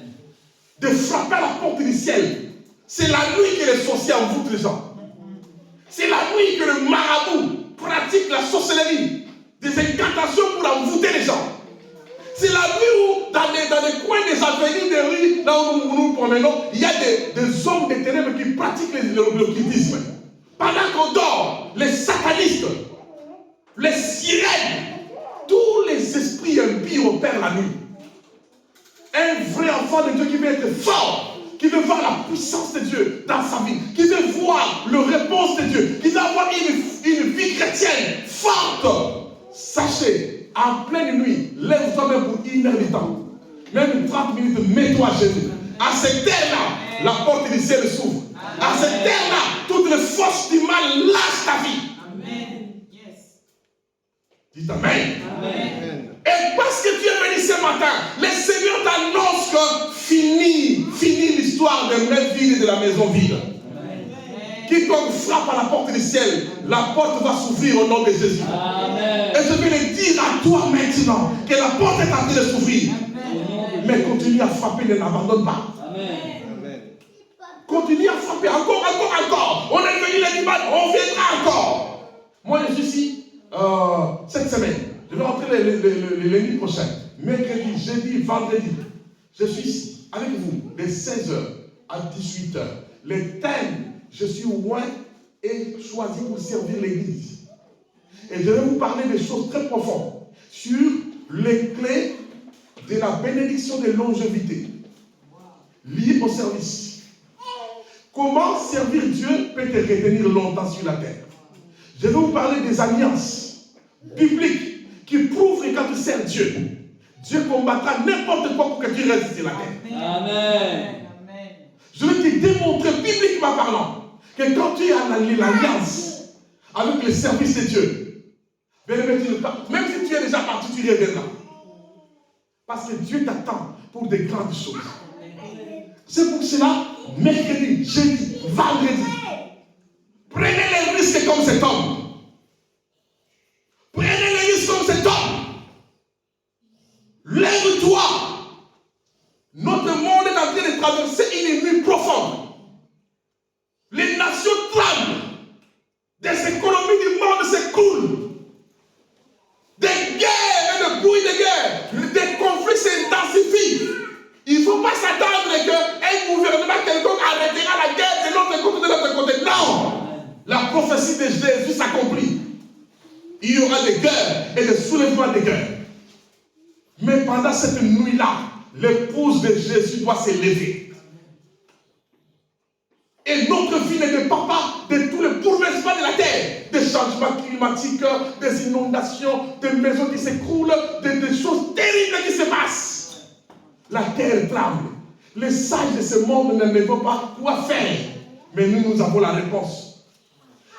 De frapper à la porte du ciel. C'est la nuit que les sorciers envoûtent les gens. C'est la nuit que le marabout pratique la sorcellerie, des incantations pour envoûter les gens. C'est la nuit où, dans les coins des avenues des rues, là où nous nous promenons, il y a des hommes des ténèbres qui pratiquent l'occultisme. Pendant qu'on dort, les satanistes, les sirènes, tous les esprits impies opèrent la nuit. Un vrai enfant de Dieu qui veut être fort, qui veut voir la puissance de Dieu dans sa vie, qui veut voir la réponse de Dieu, qui veut avoir une vie chrétienne forte. Sachez, en pleine nuit, lève-toi même pour 1 heure de temps. Même 30 minutes, mets-toi à genoux. À cette heure-là, la porte du ciel s'ouvre. À cette heure-là, toutes les forces du mal lâchent ta vie. Amen. Yes. Dites Amen. Amen. Et parce que tu es venu ce matin, le Seigneur t'annonce que fini l'histoire des mains vides et de la maison vide. Quiconque frappe à la porte du ciel, la porte va s'ouvrir au nom de Jésus. Amen. Et je vais le dire à toi maintenant que la porte est en train de s'ouvrir. Mais continue à frapper, ne l'abandonne pas. Amen. Continue à frapper encore. On est venu les dimanches, on viendra encore. Moi je suis ici cette semaine. Je vais rentrer le lundi prochain. Mercredi, jeudi, vendredi. Je suis ici avec vous de 16h à 18h. Les thèmes, je suis loin et choisi pour servir l'église. Et je vais vous parler des choses très profondes sur les clés de la bénédiction de longévité liées au service. Comment servir Dieu peut te retenir longtemps sur la terre. Je vais vous parler des alliances bibliques qui prouvent que quand tu sers Dieu, Dieu combattra n'importe quoi pour que tu restes sur la terre. Amen. Je vais te démontrer, bibliquement parlant, que quand tu as l'alliance avec le service de Dieu, même si tu es déjà parti, tu reviendras. Parce que Dieu t'attend pour des grandes choses. C'est pour cela, mercredi, jeudi, vendredi, prenez les risques comme cet homme. Prenez les risques comme cet homme. Lève-toi. Notre monde est en train de traverser une nuit profonde. Les nations tremblent. Des économies du monde s'écroulent. Des guerres prophétie de Jésus s'accomplit. Il y aura des guerres et des soulèvements de guerres. Mais pendant cette nuit-là, l'épouse de Jésus doit se lever. Et notre vie ne dépend pas de tous les bouleversements de la terre, des changements climatiques, des inondations, des maisons qui s'écroulent, des choses terribles qui se passent. La terre tremble. Les sages de ce monde ne savent pas quoi faire. Mais nous avons la réponse.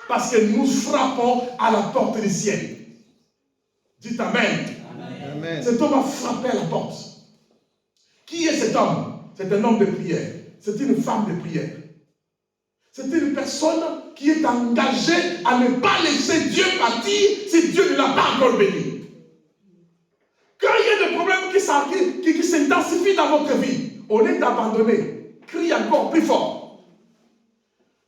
Parce que nous frappons à la porte du ciel. Dites Amen. Amen. Cet homme a frappé à la porte. Qui est cet homme? C'est un homme de prière. C'est une femme de prière. C'est une personne qui est engagée à ne pas laisser Dieu partir si Dieu ne l'a pas encore béni. Quand il y a des problèmes qui s'intensifient dans votre vie, au lieu d'abandonner, crie encore plus fort.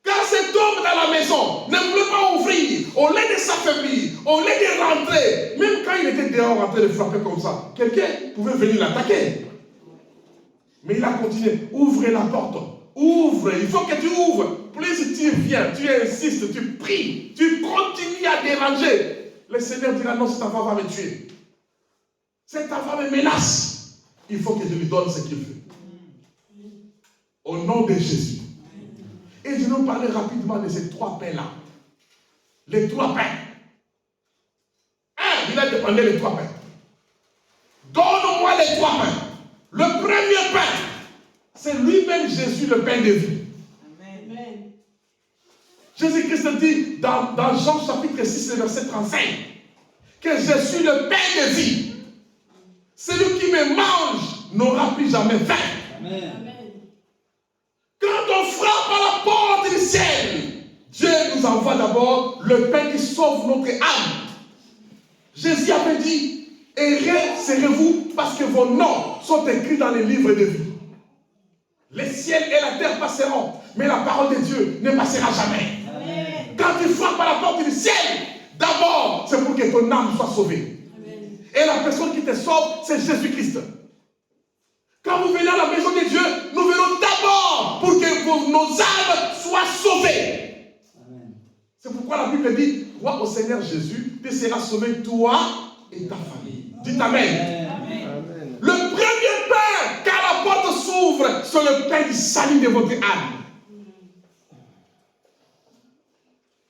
Car cet homme dans la maison ne voulait pas ouvrir, au lieu de s'affaiblir, au lieu de rentrer, même quand il était dehors en train de frapper comme ça, quelqu'un pouvait venir l'attaquer. Mais il a continué, ouvrez la porte, ouvre, il faut que tu ouvres. Plus tu viens, tu insistes, tu pries, tu continues à déranger. Le Seigneur dira non, cette femme va me tuer. Cette femme me menace. Il faut que je lui donne ce qu'il veut. Au nom de Jésus. Et je vais nous parler rapidement de ces 3 pains-là. Les 3 pains. Il a demandé les 3 pains. Donne-moi les 3 pains. Le premier pain, c'est lui-même Jésus, le pain de vie. Amen. Jésus-Christ dit dans Jean chapitre 6, verset 35, que je suis le pain de vie. Celui qui me mange n'aura plus jamais faim. Amen. Quand on frappe à la porte du ciel, Dieu nous envoie d'abord le pain qui sauve notre âme. Jésus avait dit, heureux serez-vous parce que vos noms sont écrits dans les livres de vie. Les ciels et la terre passeront, mais la parole de Dieu ne passera jamais. Amen. Quand tu frappes à la porte du ciel, d'abord, c'est pour que ton âme soit sauvée. Amen. Et la personne qui te sauve, c'est Jésus-Christ. Quand vous venez à la maison de Dieu, nous venons d'abord pour que nos âmes soient sauvées. Amen. C'est pourquoi la Bible dit, crois au Seigneur Jésus, tu seras sauvé toi et ta famille. Dites Amen. Amen. Le premier pain, quand la porte s'ouvre, c'est le pain du salut de votre âme.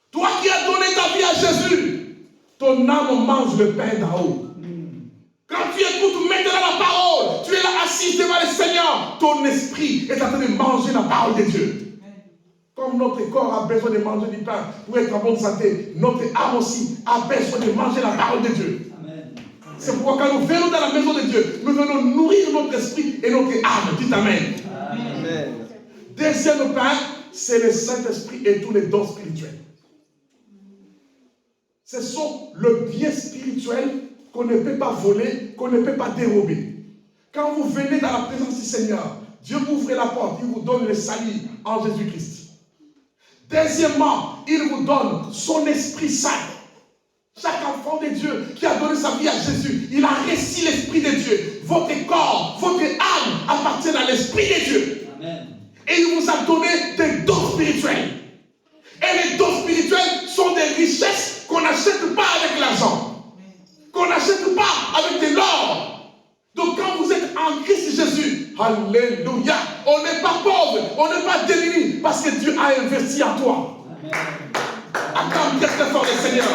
Toi qui as donné ta vie à Jésus, ton âme mange le pain d'en haut. Quand tu écoutes maintenant la parole, tu es là assis devant le Seigneur, ton esprit est en train de manger la parole de Dieu. Comme notre corps a besoin de manger du pain pour être en bonne santé, notre âme aussi a besoin de manger la parole de Dieu. Amen. C'est pourquoi quand nous venons dans la maison de Dieu, nous venons nourrir notre esprit et notre âme. Dites Amen. Amen. Deuxième pain, c'est le Saint-Esprit et tous les dons spirituels. Ce sont le bien spirituel qu'on ne peut pas voler, qu'on ne peut pas dérober. Quand vous venez dans la présence du Seigneur, Dieu ouvre la porte, il vous donne le salut en Jésus-Christ. Deuxièmement, il vous donne son Esprit Saint. Chaque enfant de Dieu qui a donné sa vie à Jésus, il a reçu l'Esprit de Dieu. Votre corps, votre âme appartiennent à l'Esprit de Dieu. Amen. Et il vous a donné des dons spirituels. Et les dons spirituels sont des richesses qu'on n'achète pas avec l'argent. Qu'on n'achète pas avec de l'or. Donc quand vous êtes en Christ Jésus, alléluia, on n'est pas pauvre, on n'est pas démuni, parce que Dieu a investi en toi. Acclame très fort le Seigneur.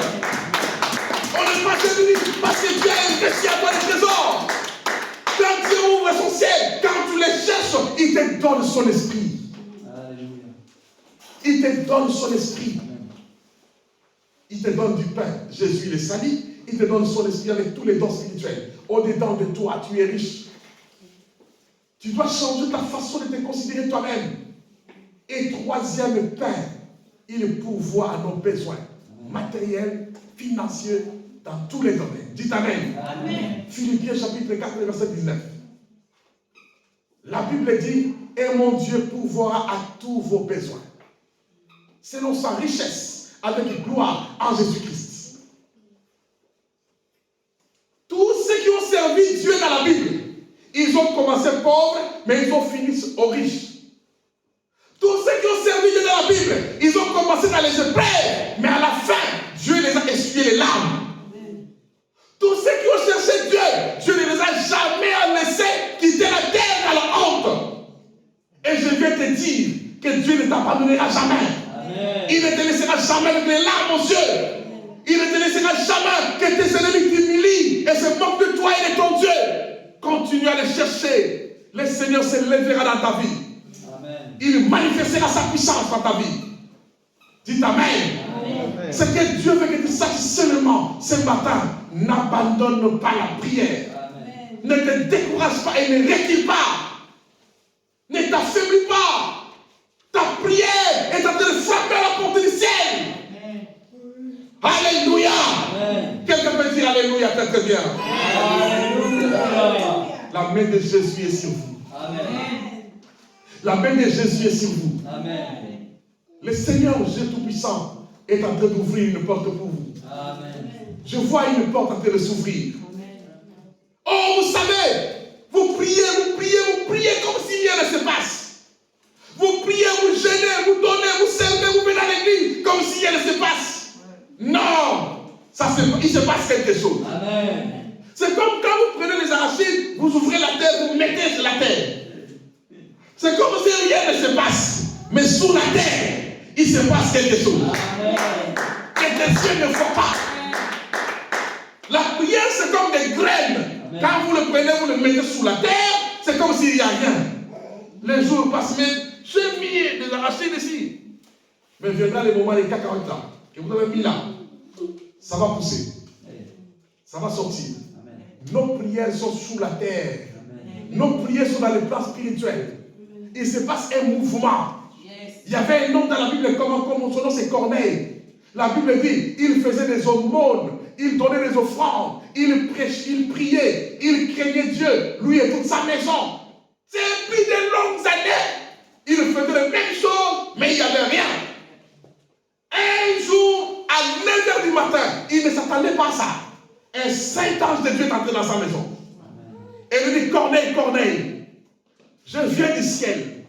On n'est pas démuni, parce que Dieu a investi en toi des trésors. Quand Dieu ouvre son ciel, quand tu les cherches, il te donne son esprit. Alléluia. Il te donne son esprit. Il te donne du pain. Jésus le salut. Il te donne son esprit avec tous les dons spirituels. Au-dedans de toi, tu es riche. Tu dois changer ta façon de te considérer toi-même. Et troisième pain, il pourvoit à nos besoins matériels, financiers, dans tous les domaines. Dites Amen. Amen. Philippiens chapitre 4, verset 19. La Bible dit, et mon Dieu pourvoira à tous vos besoins, selon sa richesse, avec gloire en Jésus-Christ. Tous ceux qui ont servi Dieu dans la Bible, ils ont commencé pauvres, mais ils ont fini aux riches. Tous ceux qui ont servi Dieu dans la Bible, ils ont commencé dans les épreuves, mais à la fin, Dieu les a essuyé les larmes. Tous ceux qui ont cherché Dieu, Dieu ne les a jamais laissés quitter la terre dans la honte. Et je vais te dire que Dieu ne t'abandonnera jamais. Amen. Il ne te laissera jamais avec les larmes aux yeux. Il ne te laissera jamais que tes ennemis t'humilient et se moquent de toi et de ton Dieu. Continue à les chercher. Le Seigneur se lèvera dans ta vie. Amen. Il manifestera sa puissance dans ta vie. Dites Amen. Amen. Ce que Dieu veut que tu saches seulement ce matin, n'abandonne pas la prière. Amen. Ne te décourage pas et ne recule pas. Ne t'affaiblis pas. Ta prière est en train de frapper à la porte du ciel. Amen. Alléluia. Amen. Quelqu'un peut dire Alléluia très très bien. Alléluia. La main de Jésus est sur vous. Amen. La main de Jésus est sur vous. Amen. Le Seigneur, Dieu Tout-Puissant, est en train d'ouvrir une porte pour vous. Amen. Je vois une porte en train de s'ouvrir. Oh, vous savez, vous priez comme si rien ne se passe. Vous priez, vous jeûnez, vous donnez, vous servez, vous venez à l'église comme si rien ne se passe. Non, il se passe quelque chose. Amen. C'est comme quand vous prenez les arachides, vous ouvrez la terre, vous mettez sur la terre. C'est comme si rien ne se passe. Mais sous la terre, il se passe quelque chose. Amen. Que tes yeux ne voient pas. La prière, c'est comme des graines. Amen. Quand vous le prenez, vous le mettez sous la terre, c'est comme s'il n'y a rien. Les jours passent, mais j'ai mis des arachides ici. Mais viendra le moment des cacahuètes là, que vous avez mis là. Ça va pousser. Ça va sortir. Amen. Nos prières sont sous la terre. Amen. Nos prières sont dans le plan spirituel. Il se passe un mouvement. Il y avait un homme dans la Bible, comme son nom c'est Corneille. La Bible dit, il faisait des aumônes, il donnait des offrandes, il prêchait, il priait, il craignait Dieu, lui et toute sa maison. C'est plus de longues années. Il faisait les mêmes choses, mais il n'y avait rien. Un jour, à 9h du matin, il ne s'attendait pas à ça. Un saint ange de Dieu est entré dans sa maison. Et lui dit, Corneille, Corneille, je viens du ciel.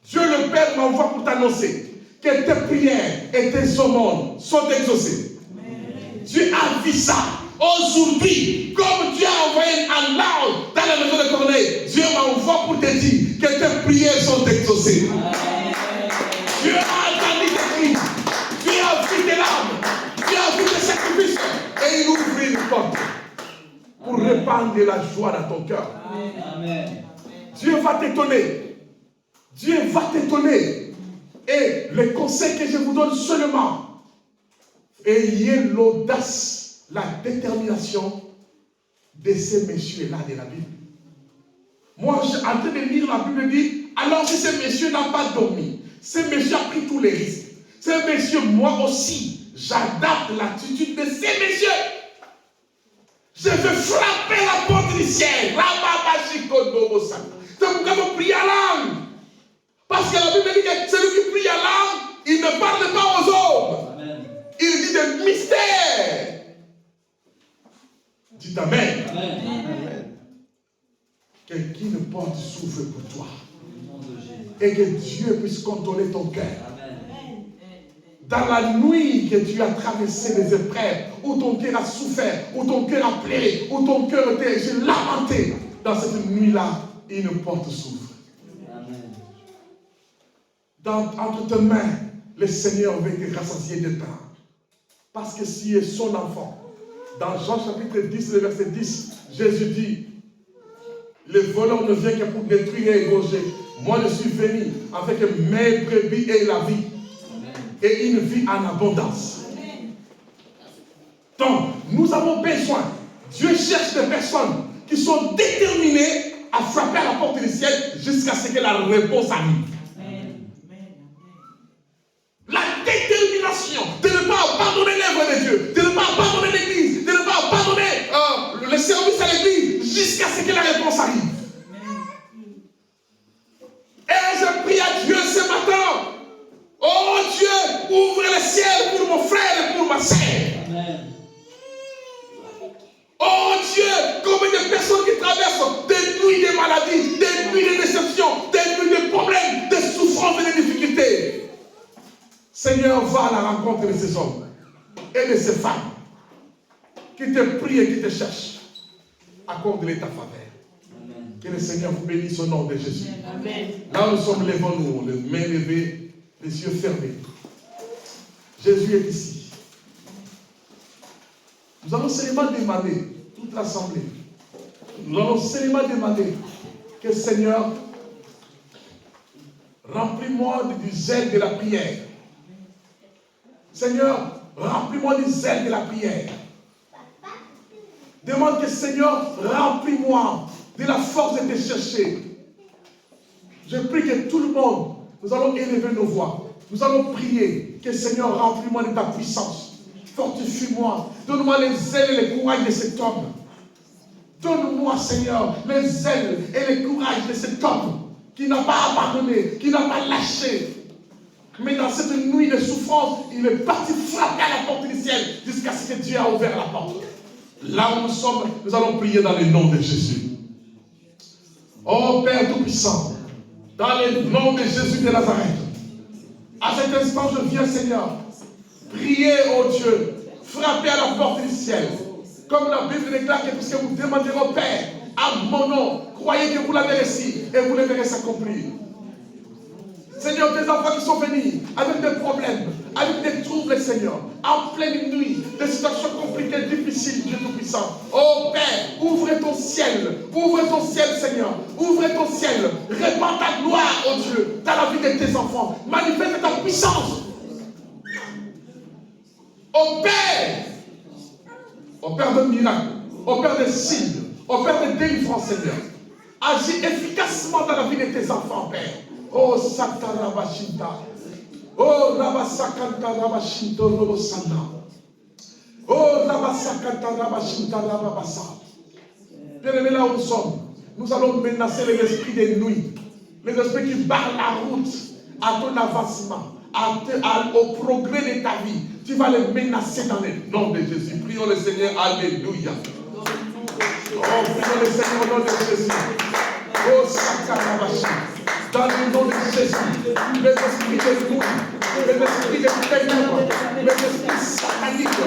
Dieu le Père m'envoie pour t'annoncer que tes prières et tes aumônes sont exaucées. Amen. Dieu a vu ça. Aujourd'hui, comme Dieu a envoyé un ange dans la maison de Corneille, Dieu m'envoie pour te dire que tes prières sont exaucées. Amen. Dieu a entendu tes cris. Dieu a vu tes larmes. Dieu a vu tes sacrifices. Et il ouvre une porte pour répandre la joie dans ton cœur. Amen. Dieu va t'étonner. Dieu va t'étonner. Et le conseil que je vous donne seulement, ayez l'audace, la détermination de ces messieurs-là de la Bible. Moi, en train de lire la Bible dit, alors que ce monsieur n'a pas dormi, ce monsieur a pris tous les risques. Ce monsieur, moi aussi, j'adapte l'attitude de ces messieurs. Je veux frapper la porte du ciel. C'est pourquoi vous priez à langue. Parce que la Bible dit que celui qui prie à langue, il ne parle pas aux hommes. Amen. Il dit des mystères. Dites Amen. Amen. Amen. Qu'une porte s'ouvre pour toi. Et que Dieu puisse contrôler ton cœur. Amen. Dans la nuit que tu as traversé des épreuves, où ton cœur a souffert, où ton cœur a pleuré, où ton cœur était lamenté, dans cette nuit-là, une porte s'ouvre. Entre tes mains, le Seigneur veut te rassasier de pain. Parce que si est son enfant, dans Jean chapitre 10, le verset 10, Jésus dit, le voleur ne vient que pour détruire et égorger. Moi, je suis venu avec mes brebis et la vie. Et une vie en abondance. Donc, nous avons besoin. Dieu cherche des personnes qui sont déterminées à frapper à la porte du ciel jusqu'à ce que la réponse arrive. La détermination de ne pas abandonner l'œuvre de Dieu, de ne pas abandonner l'église, de ne pas abandonner le service à l'église jusqu'à ce que la réponse arrive. Et je prie à Dieu ce matin. Oh Dieu, ouvre le ciel pour mon frère et pour ma sœur. Oh Dieu, combien de personnes qui traversent des nuits de maladie, des nuits de déception, des nuits de problèmes, de Seigneur va à la rencontre de ces hommes et de ces femmes qui te prient et qui te cherchent. Accorde-les ta faveur. Que le Seigneur vous bénisse au nom de Jésus. Amen. Là où nous sommes, levons-nous, les mains levées, les yeux fermés. Jésus est ici. Nous allons seulement demander, toute l'assemblée, nous allons seulement demander que Seigneur, remplis-moi du zèle de la prière. Seigneur, remplis-moi du zèle de la prière. Demande que Seigneur, remplis-moi de la force de te chercher. Je prie que tout le monde, nous allons élever nos voix. Nous allons prier que Seigneur, remplis-moi de ta puissance. Fortifie-moi. Donne-moi les ailes et le courage de cet homme. Donne-moi, Seigneur, les ailes et le courage de cet homme qui n'a pas abandonné, qui n'a pas lâché. Mais dans cette nuit de souffrance, il est parti frapper à la porte du ciel jusqu'à ce que Dieu a ouvert la porte. Là où nous sommes, nous allons prier dans le nom de Jésus. Oh Père Tout-Puissant, dans le nom de Jésus de Nazareth, à cet instant, je viens, Seigneur, prier, oh Dieu, frapper à la porte du ciel. Comme la Bible déclare que tout ce que vous demanderez au Père, à mon nom, croyez que vous l'avez reçu et vous le verrez s'accomplir. Seigneur, tes enfants qui sont venus avec des problèmes, avec des troubles, Seigneur, en pleine nuit, des situations compliquées, difficiles, Dieu Tout-Puissant. Oh Père, ouvre ton ciel, Seigneur, ouvre ton ciel, répands ta gloire, oh Dieu, dans la vie de tes enfants, manifeste ta puissance. Oh Père de miracles, oh Père de signes, oh Père de délivrance, Seigneur, agis efficacement dans la vie de tes enfants, Père. Oh Sata Rabashinta. Oh Rabasakanta Rabashinto Robosana. Oh Rabasakanta Rabashinta Rababasa. Bien-aimés, là où nous sommes, nous allons menacer les esprits des nuits, les esprits qui barrent la route à ton avancement, au progrès de ta vie. Tu vas les menacer dans le nom de Jésus. Prions le Seigneur. Alléluia. Oh, prions le Seigneur au nom de Jésus. Oh Sata Rabashinta. Dans le nom de Jésus, les esprits de nous, les esprits de ténèbres, les esprits sataniques,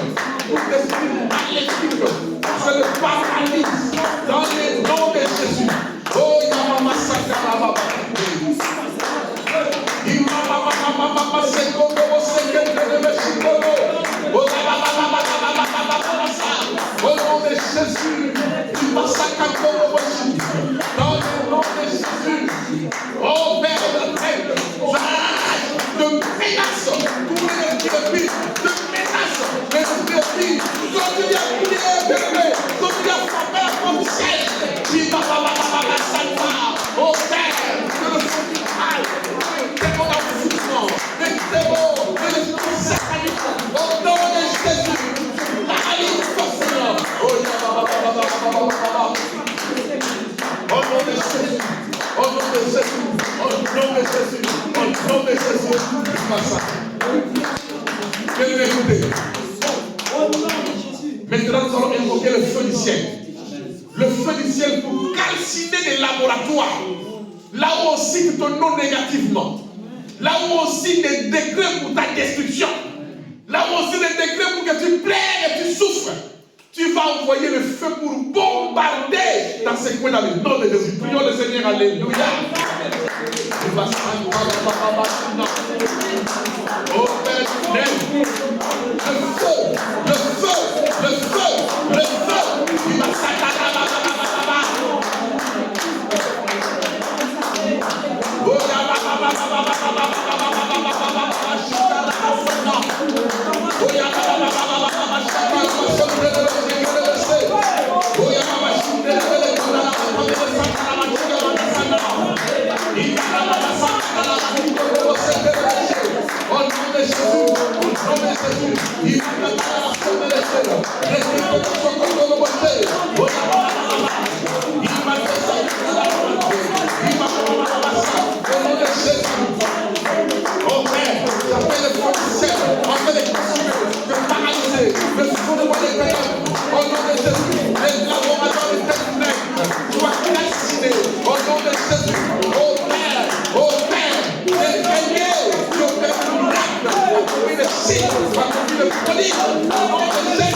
tout esprit maléfique, je le paralyse dans le nom de Jésus. Oh, Yamama Sakarababa. Imama Sekobo, Sekende, Shikobo. Oh, au nom de Jésus, tu vas s'accorder dans le nom de Jésus. Oh Père de Père, de menace, tous les esprits de menace, les esprits, continue à prier, bébé, continue à frapper à ton ciel. Oh Père, que le son du mal, le démon d'enfouissement, les démons, les esprits sataniques, au nom de Jésus, paralyse ton Seigneur. Au nom de Jésus, au nom de Jésus, au nom de Jésus, au nom de Jésus, maintenant nous allons invoquer le feu du ciel. Le feu du ciel pour calciner des laboratoires. Là où on signe ton nom négativement. Là où on signe des décrets pour ta destruction. Là où on signe des décrets pour que tu plaies et tu souffres. Tu vas envoyer le feu pour bombarder dans ces coins dans le nom de Jésus. Prions le Seigneur. Alléluia. Oh Père, le feu, le feu, le feu, le feu. Il va Oh Père, disponible. Au nom de Jésus.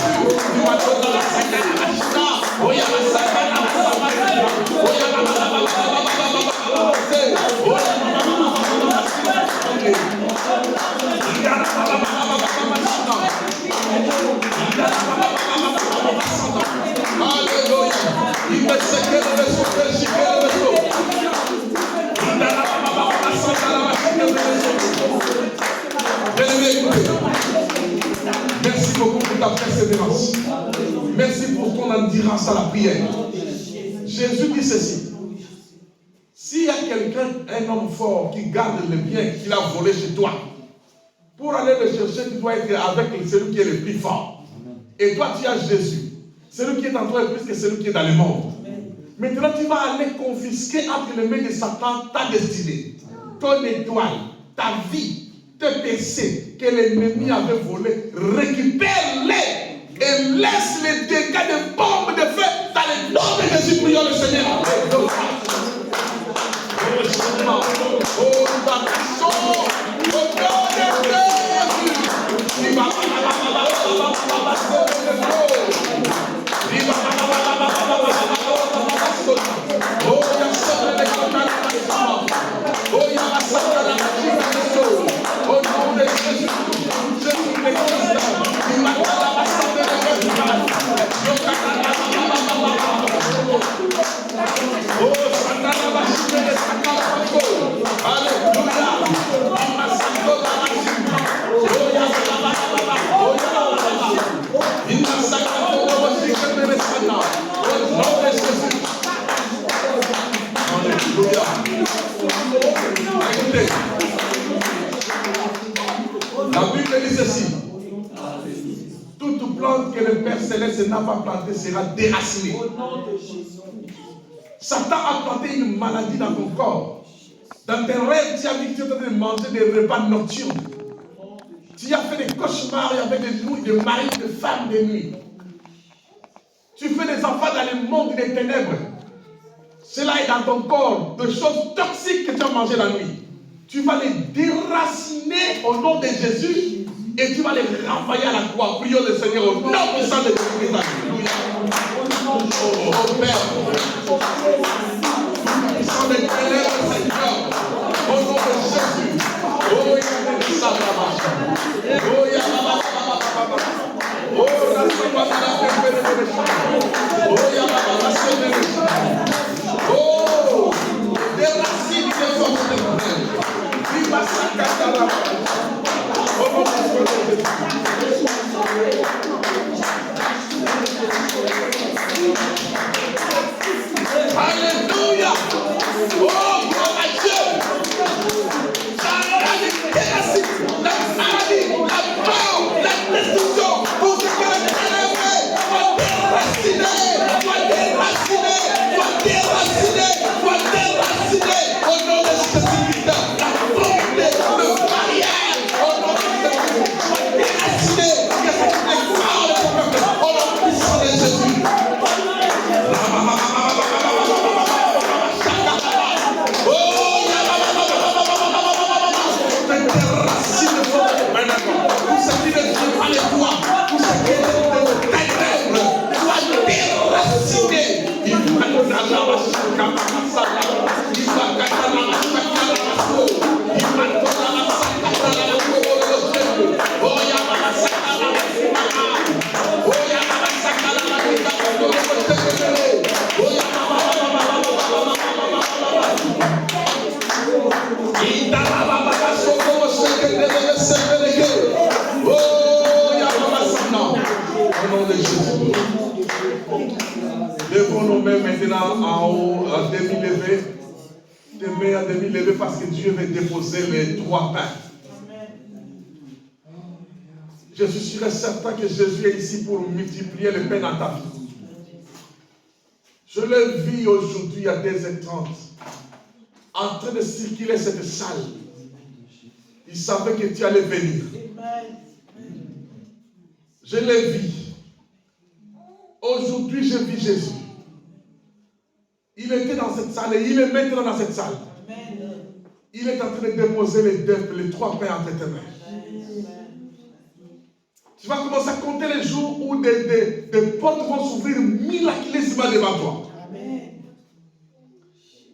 Merci beaucoup pour ta persévérance. Merci pour ton endurance à la prière. Jésus dit ceci. S'il y a quelqu'un, un homme fort qui garde le bien qu'il a volé chez toi, pour aller le chercher, tu dois être avec celui qui est le plus fort. Et toi, tu as Jésus. Celui qui est en toi est plus que celui qui est dans le monde. Maintenant, tu vas aller confisquer entre les mains de Satan ta destinée, ton étoile, ta vie, tes péchés que l'ennemi avait volés. Récupère-les et laisse les dégâts de bombes de feu dans le nom de Jésus. Prions le Seigneur. La Bible dit ceci. Toute plante que le Père Céleste n'a pas plantée sera déracinée. Satan a planté une maladie dans ton corps. Dans tes rêves, tu as vu que tu es en train de manger des repas nocturnes. Tu as fait des cauchemars avec des nuits de maris, de femmes de nuit. Tu fais des enfants dans le monde des ténèbres. Cela est dans ton corps, de choses toxiques que tu as mangées la nuit. Tu vas les déraciner au nom de Jésus et tu vas les renvoyer à la croix. Prions le Seigneur au nom puissant de Jésus. Alléluia. Oh Père, puissant des ténèbres, Seigneur, au nom de Jésus. Oh, il y a des sables à marcher. Oh, il y a oh, des racines de force de problème. Viva Sakatara. Alléluia. Oh, gloire à Dieu. La maladie, la mort, la destruction, tout ce que la ténèbre va déraciner, au nom de Jésus-Christ. La volonté, le mariage, au nom de Jésus-Christ, va déraciner, que ce qui est fort de ton peuple, au nom puissant de Jésus. Levons nos mains maintenant en haut, à demi-levé. Tes mains à demi-levé parce que Dieu veut déposer les 3 pains. Je suis sûr et certain que Jésus est ici pour multiplier les pains dans ta vie. Je le vis aujourd'hui à 2h30 en train de circuler cette salle. Il savait que tu allais venir. Je le vis. Aujourd'hui, je vis Jésus. Il était dans cette salle et il est maintenant dans cette salle. Il est en train de déposer les 3 pains entre tes mains. Tu vas commencer à compter les jours où des portes vont s'ouvrir miraculeusement devant toi. Amen.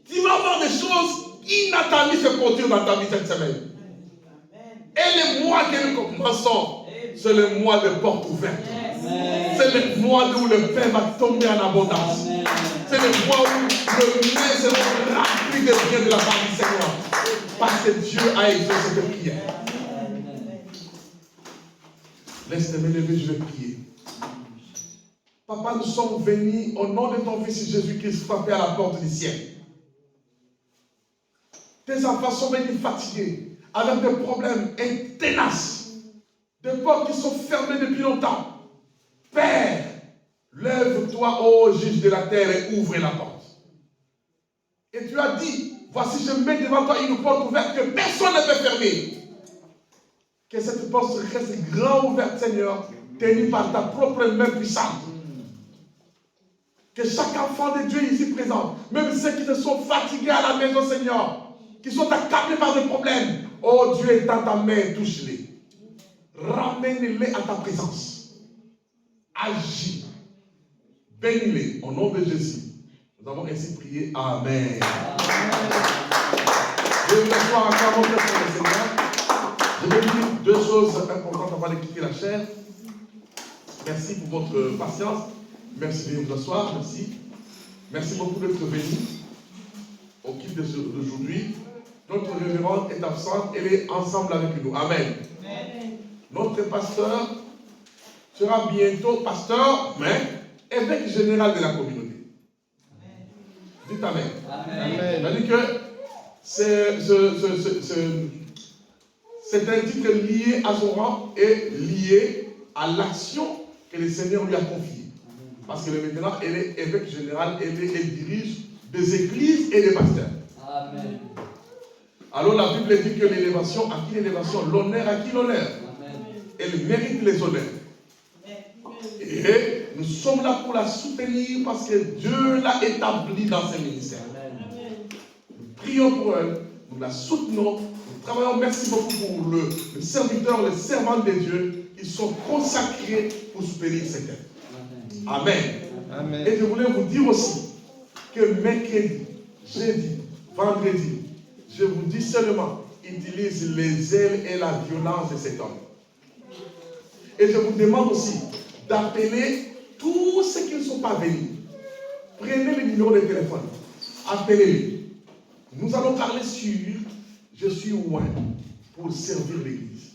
Tu vas voir des choses inattendues se produire dans ta vie cette semaine. Et le mois que nous commençons, c'est le mois de portes ouvertes. C'est le mois où le pain va tomber en abondance. C'est le mois où le main sera rempli de biens de la part du Seigneur. Parce que Dieu a exaucé cette prière. Laisse-moi lever, je vais prier. Papa, nous sommes venus au nom de ton Fils Jésus-Christ frapper à la porte du ciel. Tes enfants sont venus fatigués, avec des problèmes tenaces, des portes qui sont fermées depuis longtemps. Père, lève-toi, ô juge de la terre, et ouvre la porte. Et tu as dit, voici, je mets devant toi une porte ouverte que personne ne peut fermer. Que cette porte reste grand ouverte, Seigneur, tenue par ta propre main puissante. Que chaque enfant de Dieu ici présent, même ceux qui se sont fatigués à la maison, Seigneur, qui sont accablés par des problèmes, oh Dieu est dans ta main, touche-les. Ramène-les à ta présence. Agis. Bénis-les au nom de Jésus. Nous avons ainsi prié. Amen. Je vais m'asseoir encore mon Père pour le Seigneur. Je vais dire deux choses importantes avant de quitter la chair. Merci pour votre patience. Merci de vous asseoir. Merci. Merci beaucoup d'être venus au culte d'aujourd'hui. Notre révérende est absente. Elle est ensemble avec nous. Amen. Amen. Notre pasteur sera bientôt pasteur, mais évêque général de la communauté. Amen. Dites Amen. Amen. C'est-à-dire que c'est un titre lié à son rang et lié à l'action que le Seigneur lui a confiée. Parce que maintenant, elle est évêque général, elle dirige des églises et des pasteurs. Amen. Alors la Bible dit que l'élévation, à qui l'élévation? L'honneur, à qui l'honneur? Elle mérite les honneurs. Et nous sommes là pour la soutenir parce que Dieu l'a établie dans ses ministères. Nous prions pour elle, nous la soutenons, nous travaillons. Merci beaucoup pour le serviteur, les servants de Dieu. Ils sont consacrés pour soutenir cette œuvre. Amen. Amen. Et je voulais vous dire aussi que mercredi, jeudi, vendredi, je vous dis seulement, utilise les ailes et la violence de cet homme. Et je vous demande aussi d'appeler tous ceux qui ne sont pas venus. Prenez le numéro de téléphone. Appelez-les. Nous allons parler sur je suis oint pour servir l'église.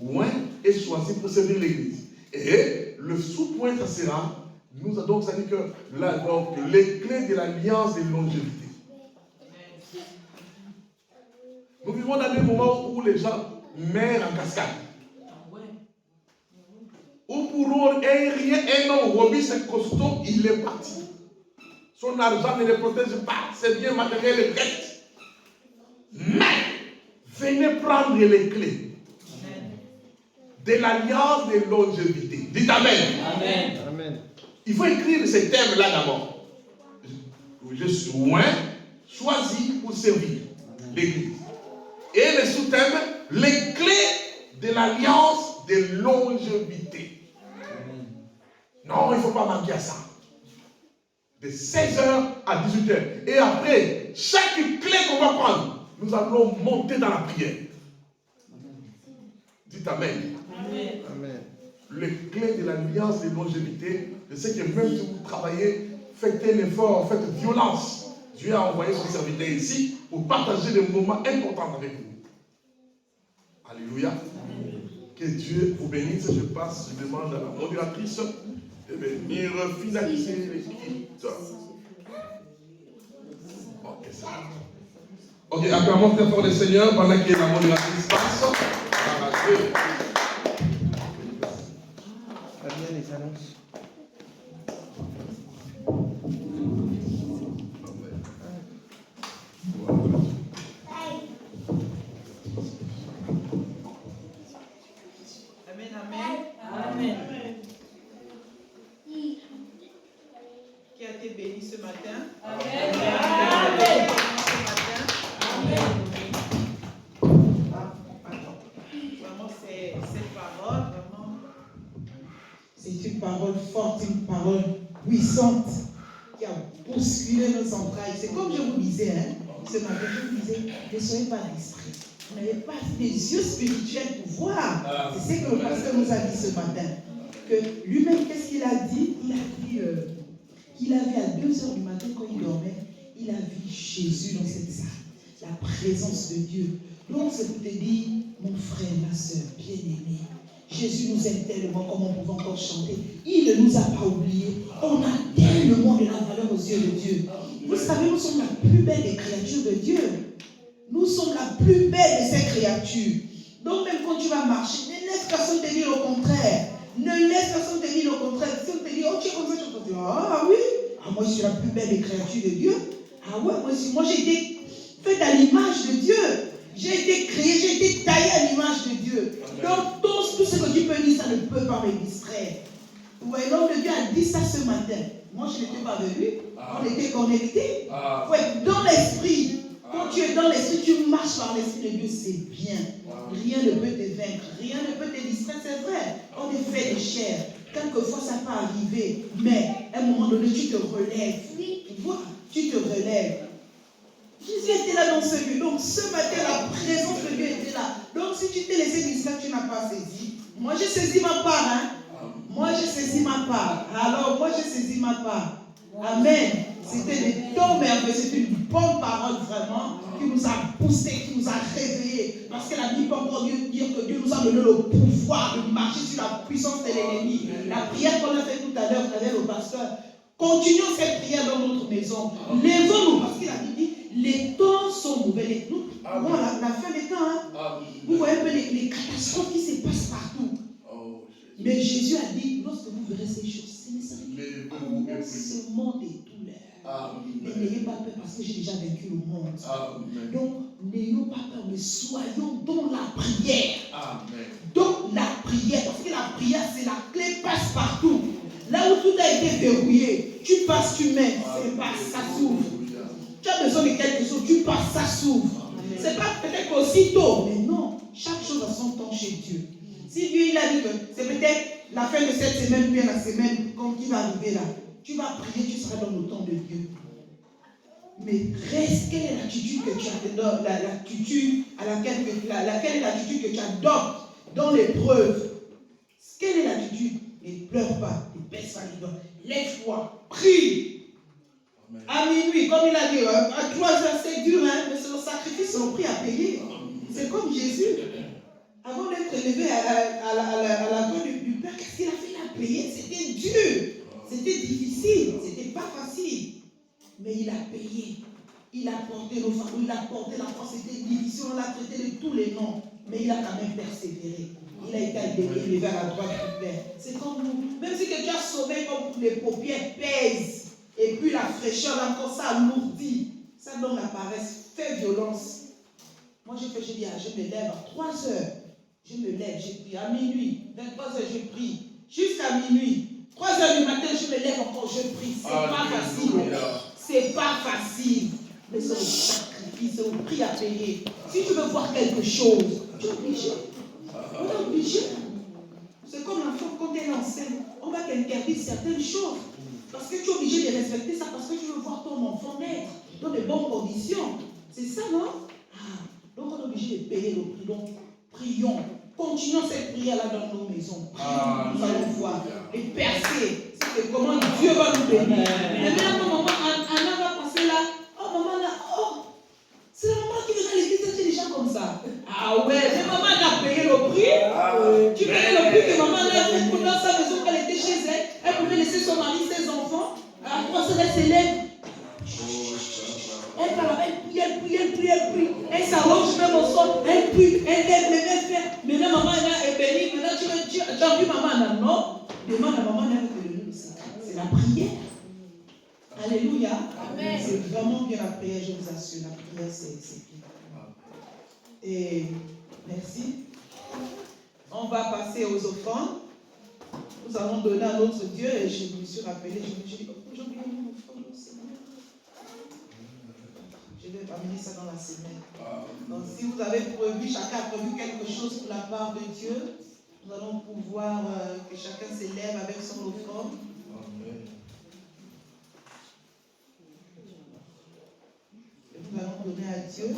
Oint est choisi pour servir l'église. Et le sous-point, ça sera, donc ça dit que les clés de l'alliance de longévité. Nous vivons dans des moments où les gens meurent en cascade. Ou pour eux, un homme robuste, costaud, il est parti. Son argent ne le protège pas, c'est bien matériel, il reste. Mais, venez prendre les clés de l'alliance de longévité. Dites Amen. Amen. Amen. Il faut écrire ces thèmes-là d'abord. Je suis loin, choisi pour servir l'église. Et le sous-thème, les clés de l'alliance de longévité. Amen. Non, il ne faut pas manquer à ça. De 16h à 18h. Et après, chaque clé qu'on va prendre, nous allons monter dans la prière. Dites Amen. Amen. Amen. Les clés de l'alliance de longévité, je sais que même si vous travaillez, faites un effort, faites violence. Dieu a envoyé son serviteur ici pour partager des moments importants avec vous. Alléluia. Amen. Que Dieu vous bénisse. Je passe, je demande à la modératrice de venir finaliser les culte. Ok, c'est bon. Ok, acclamons très fort le Seigneur pendant que la modératrice passe. Bien les annonces. Amen, amen. Amen. Qui a été béni ce matin? Amen. Amen. Ce matin. Amen. forte, une parole puissante qui a bousculé nos entrailles. C'est comme je vous disais, hein, ce matin, je vous disais, ne soyez pas distraits. Vous n'avez pas des yeux spirituels pour voir. C'est ce que le pasteur nous a dit ce matin. Que lui-même, qu'est-ce qu'il a dit? Il a dit qu'il avait à 2h du matin, quand il dormait, il a vu Jésus dans cette salle. La présence de Dieu. Donc, c'est pour te dire, mon frère, ma soeur, bien-aimé, Jésus nous aime tellement comme on pouvait encore chanter. Il ne nous a pas oubliés. On a tellement de la valeur aux yeux de Dieu. Vous savez, nous sommes la plus belle des créatures de Dieu. Nous sommes la plus belle de ces créatures. Donc, même quand tu vas marcher, ne laisse personne te dire le contraire. Ne laisse personne te dire le contraire. Si on te dit, oh, tu es comme ça, tu vas te dire, ah oui, moi je suis la plus belle des créatures de Dieu. Ah ouais, moi j'ai été faite à l'image de Dieu. J'ai été créé, j'ai été taillé à l'image de Dieu. Donc tout ce que tu peux dire, ça ne peut pas me distraire. Ouais, l'homme de Dieu a dit ça ce matin. Moi je n'étais pas venu, on était connectés. Ouais, dans l'esprit. Quand tu es dans l'esprit, tu marches par l'esprit de Dieu, c'est bien. Rien ne peut te vaincre, rien ne peut te distraire, c'est vrai. On est fait de chair. Quelquefois ça peut arriver, mais à un moment donné, tu te relèves. Tu vois, tu te relèves. Jésus était là dans ce lieu. Donc ce matin, la présence de Dieu était là. Donc si tu t'es laissé distraire, tu n'as pas saisi. Moi j'ai saisi ma part. Hein? Moi j'ai saisi ma part. Alors moi j'ai saisi ma part. Amen. C'était des temps merveilleux. C'était une bonne parole vraiment qui nous a boosté, qui nous a réveillés. Parce que la Bible peut encore mieux dire que Dieu nous a donné le pouvoir de marcher sur la puissance de l'ennemi. La prière qu'on a faite tout à l'heure avec le pasteur. Continuons cette prière dans notre maison. Lèvons-nous parce qu'il a dit les temps sont mauvais. Nous, la fin des temps, hein, vous voyez un peu les catastrophes qui se passent partout. Mais Jésus a dit, lorsque vous verrez ces choses, ce ne serait qu'un commencement des douleurs. Mais n'ayez pas peur parce que j'ai déjà vaincu le monde. Donc, n'ayons pas peur, mais soyons dans la prière. Donc, la prière, parce que la prière, c'est la clé, passe partout. Là où tout a été verrouillé, tu passes, tu mets, c'est pas, ça s'ouvre. Tu as besoin de quelque chose, tu passes, ça s'ouvre. C'est pas peut-être aussitôt, mais non, chaque chose a son temps chez Dieu. Si Dieu il a dit que c'est peut-être la fin de cette semaine, ou bien la semaine, quand il va arriver là, tu vas prier, tu seras dans le temps de Dieu. Mais reste, quelle est l'attitude que tu as, l'attitude à laquelle est l'attitude que tu adoptes dans l'épreuve? Quelle est l'attitude? Ne pleure pas, ne baisse pas les doigts. Lève-toi, prie. À minuit, comme il a dit, à 3 heures, c'est dur, hein, mais c'est le sacrifice, c'est le prix à payer. C'est comme Jésus. Avant d'être élevé à la main du Père, qu'est-ce qu'il a fait? Il a payé. C'était dur. C'était difficile. C'était pas facile. Mais il a payé. Il a porté nos fardeaux. Il a porté la croix. C'était difficile. On l'a traité de tous les noms. Mais il a quand même persévéré. Il a été élevé à la droite du Père. C'est comme nous. Même si quelqu'un a sauvé comme les paupières pèsent. Et puis la fraîcheur, encore ça alourdit. Ça donne la paresse. Fait violence. Moi, j'ai dit, je me lève à 3 heures. Je me lève, j'ai pris à minuit. 23 heures, je prie. Jusqu'à minuit. 3 heures du matin, je me lève encore, je prie. C'est pas facile. C'est pas facile. Mais c'est le sacrifice, c'est le prix à payer. Si tu veux voir quelque chose, tu es obligé. On est obligé. C'est comme l'enfant quand elle est enceinte. On va t'interdire certaines choses. Parce que tu es obligé de respecter ça, parce que tu veux voir ton enfant naître dans de bonnes conditions. C'est ça, non? Donc on est obligé de payer le prix. Donc prions. Continuons cette prière-là dans nos maisons. Nous allons voir. Et percer. C'est comment Dieu va nous bénir. Et maintenant, maman, Anna va passer là. Oh, maman, là. Oh, c'est la maman qui vient à l'église. C'est déjà comme ça. Ah ouais, mais maman, elle a payé le prix. Tu payais le prix que maman a fait pour dans sa maison quand elle était chez elle. Elle pouvait laisser son mari, ses enfants. À 3 heures, elle s'élève. Elle parle, elle prie. Elle s'arrange même au sol. Elle prie, elle lève les mains faire. Maintenant, maman est bénie. Maintenant, tu as vu maman, non? Demande à maman, c'est la prière. Alléluia. Amen. C'est vraiment bien la prière, je vous assure. La prière, c'est bien. Et merci. On va passer aux offrandes. Nous allons donner à notre Dieu. Et je me suis rappelé, je me suis dit, aujourd'hui, mon offrande au Seigneur. Je vais amener ça dans la semaine. Donc, si vous avez prévu, chacun a prévu quelque chose pour la part de Dieu, Nous allons pouvoir que chacun s'élève avec son offrande. Et nous allons donner à Dieu.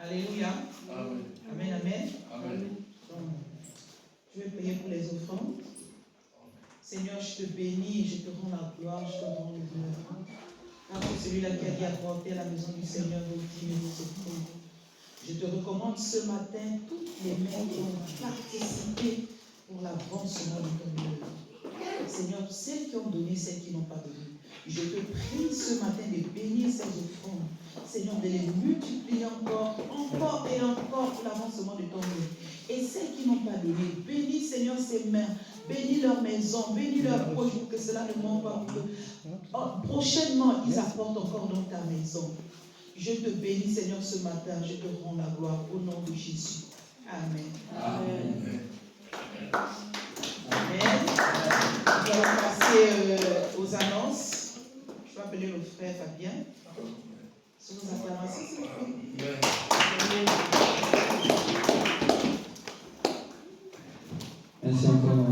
Alléluia. Amen. Amen, amen. Amen. Donc, je vais prier pour les offrandes. Seigneur, je te bénis, je te rends la gloire, je te rends l'honneur. Car c'est celui-là qui a dit apporter à la maison du Seigneur vos dîmes et vos offrandes. Je te recommande ce matin toutes les mains qui ont participé pour l'avancement de ton œuvre. Seigneur, celles qui ont donné, celles qui n'ont pas donné. Je te prie ce matin de bénir ces offrandes. Seigneur, de les multiplier encore et encore pour l'avancement de ton œuvre. Et celles qui n'ont pas donné, bénis Seigneur ces mains, bénis leur maison, bénis leur proche pour que cela ne manque pas. Pour que prochainement, ils apportent encore dans ta maison. Je te bénis Seigneur ce matin, je te rends la gloire au nom de Jésus. Amen. Amen. Amen. Nous allons passer aux annonces. Je vais appeler le frère Fabien. Sur vos acclamations, s'il vous plaît. Merci encore,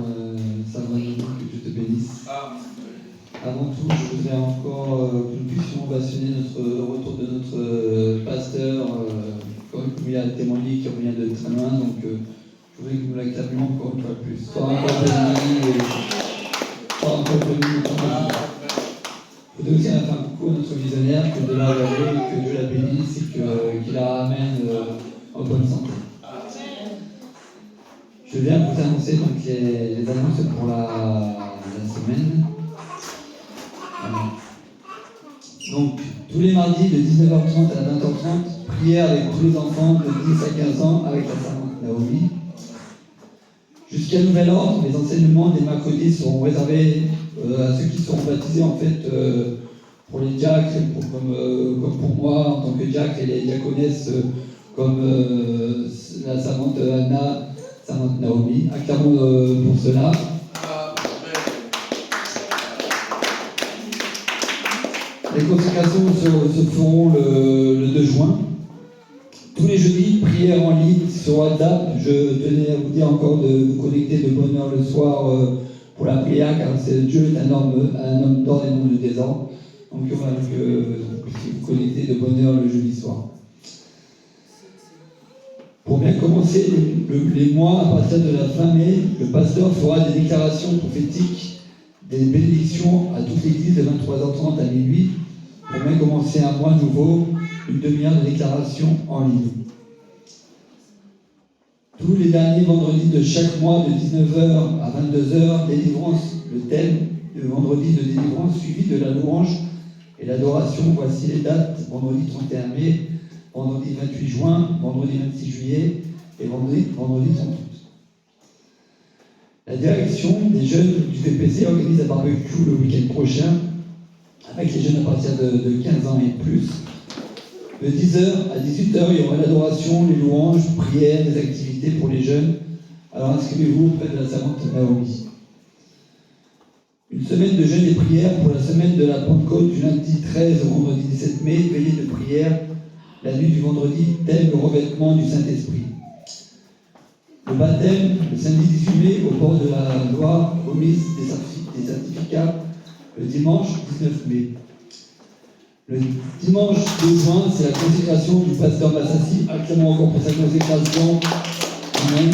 Salvador, que Dieu te bénisse. Avant tout, je voudrais encore que nous puissions ovationner le retour de notre pasteur, comme il a témoigné, qui revient de très loin. Donc, je voudrais que nous l'acclamions encore une fois plus. Sois encore béni et sois encore béni. Je voudrais aussi faire un coucou à notre visionnaire, que Dieu la regarde, que Dieu la bénisse et qu'il la ramène en bonne santé. Je viens vous annoncer donc les annonces pour la semaine. Donc, tous les mardis de 19h30 à 20h30, prière avec tous les enfants de 10 à 15 ans avec la servante Naomi. Jusqu'à nouvel ordre, les enseignements des mercredis seront réservés à ceux qui seront baptisés en fait pour les diacres, comme pour moi en tant que diacre, et les diaconesses comme la servante Anna, servante Naomi. Acclamons pour cela. Les consécrations se feront le 2 juin. Tous les jeudis, prière en ligne sur WhatsApp. Je tenais à vous dire encore de vous connecter de bonne heure le soir pour la prière, car Dieu est un homme d'ordre et non de désordre. Donc voilà, que vous puissiez vous connecter de bonne heure le jeudi soir. Pour bien commencer les mois, à partir de la fin mai, le pasteur fera des déclarations prophétiques, des bénédictions à toute l'église de 23h30 à minuit. Pour bien commencer un mois nouveau, une demi-heure de déclaration en ligne. Tous les derniers vendredis de chaque mois, de 19h à 22h, délivrance, le thème de vendredi de délivrance suivi de la louange et l'adoration. Voici les dates: vendredi 31 mai, vendredi 28 juin, vendredi 26 juillet et vendredi 30 août. La direction des jeunes du VPC organise un barbecue le week-end prochain avec les jeunes à partir de 15 ans et plus. De 10h à 18h, il y aura l'adoration, les louanges, prières, des activités pour les jeunes. Alors inscrivez-vous auprès de la servante Naomi. Une semaine de jeûne et prière pour la semaine de la Pentecôte du lundi 13 au vendredi 17 mai, veillée de prière, la nuit du vendredi, thème le revêtement du Saint-Esprit. Le baptême, le samedi 18 mai, au bord de la Loire, remise des certificats, le dimanche 19 mai. Le dimanche 2 juin, c'est la consécration du pasteur Massassi. Acclamons encore pour sa consécration. Amen.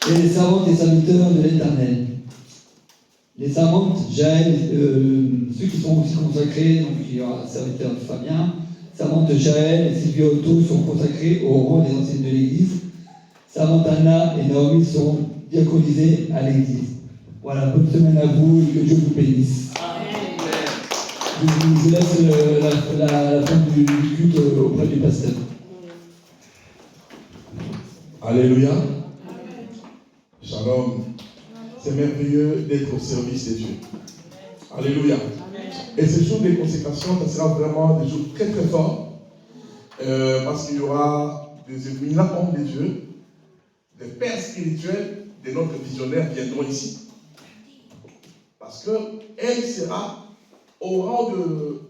et les servantes et serviteurs de l'Éternel. Les servantes, Jaël, ceux qui sont aussi consacrés, donc il y aura serviteur Fabien, servante Jaël et Sylvie Otto sont consacrés au rang des anciennes de l'Église. Servante Anna et Naomi seront diaconisées à l'Église. Voilà, bonne semaine à vous et que Dieu vous bénisse. Je vous laisse la fin du culte auprès du pasteur. Alléluia. Shalom. C'est merveilleux d'être au service de Dieu. Alléluia. Et ces jours de consécration, ça sera vraiment des jours très très forts. Parce qu'il y aura des éminents hommes de Dieu, des pères spirituels, de notre visionnaire viendront ici. Parce qu'elle sera au rang de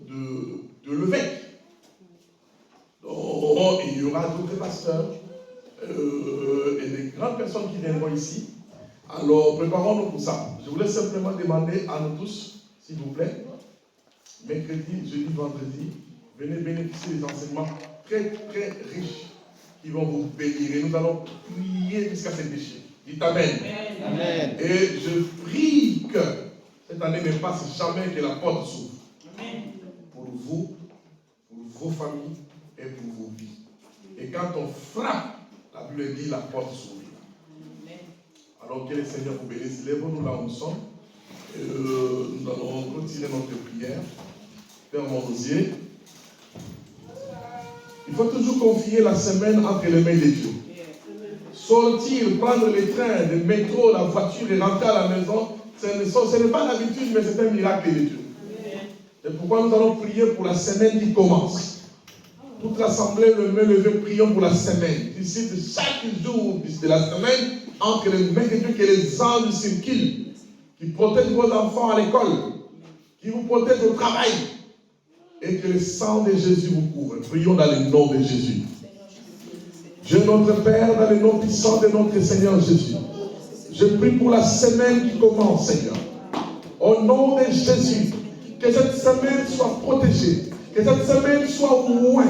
l'évêque. Donc, il y aura d'autres pasteurs et des grandes personnes qui viendront ici. Alors, préparons-nous pour ça. Je voulais simplement demander à nous tous, s'il vous plaît, mercredi, jeudi, vendredi, venez bénéficier des enseignements très, très riches qui vont vous bénir. Et nous allons prier jusqu'à ces déchets. Dites Amen. Amen. Et je prie que cette année ne passe jamais que la porte s'ouvre. Pour vous, pour vos familles et pour vos vies. Et quand on frappe, la Bible dit la porte s'ouvre. Alors que le Seigneur vous bénisse. Lèvons-nous là où nous sommes. Nous allons continuer notre prière. Fermons nos yeux. Il faut toujours confier la semaine entre les mains de Dieu. Sortir, prendre le train, le métro, la voiture et rentrer à la maison, ce n'est pas l'habitude, mais c'est un miracle de Dieu. C'est pourquoi nous allons prier pour la semaine qui commence. Toute l'assemblée, le main levée, prions pour la semaine. D'ici de chaque jour de la semaine, entre les mains de Dieu, que les anges circulent, qui protègent vos enfants à l'école, qui vous protègent au travail, et que le sang de Jésus vous couvre. Prions dans le nom de Jésus. Dieu notre Père, dans le nom puissant de notre Seigneur Jésus, je prie pour la semaine qui commence, Seigneur. Au nom de Jésus, que cette semaine soit protégée, que cette semaine soit loin,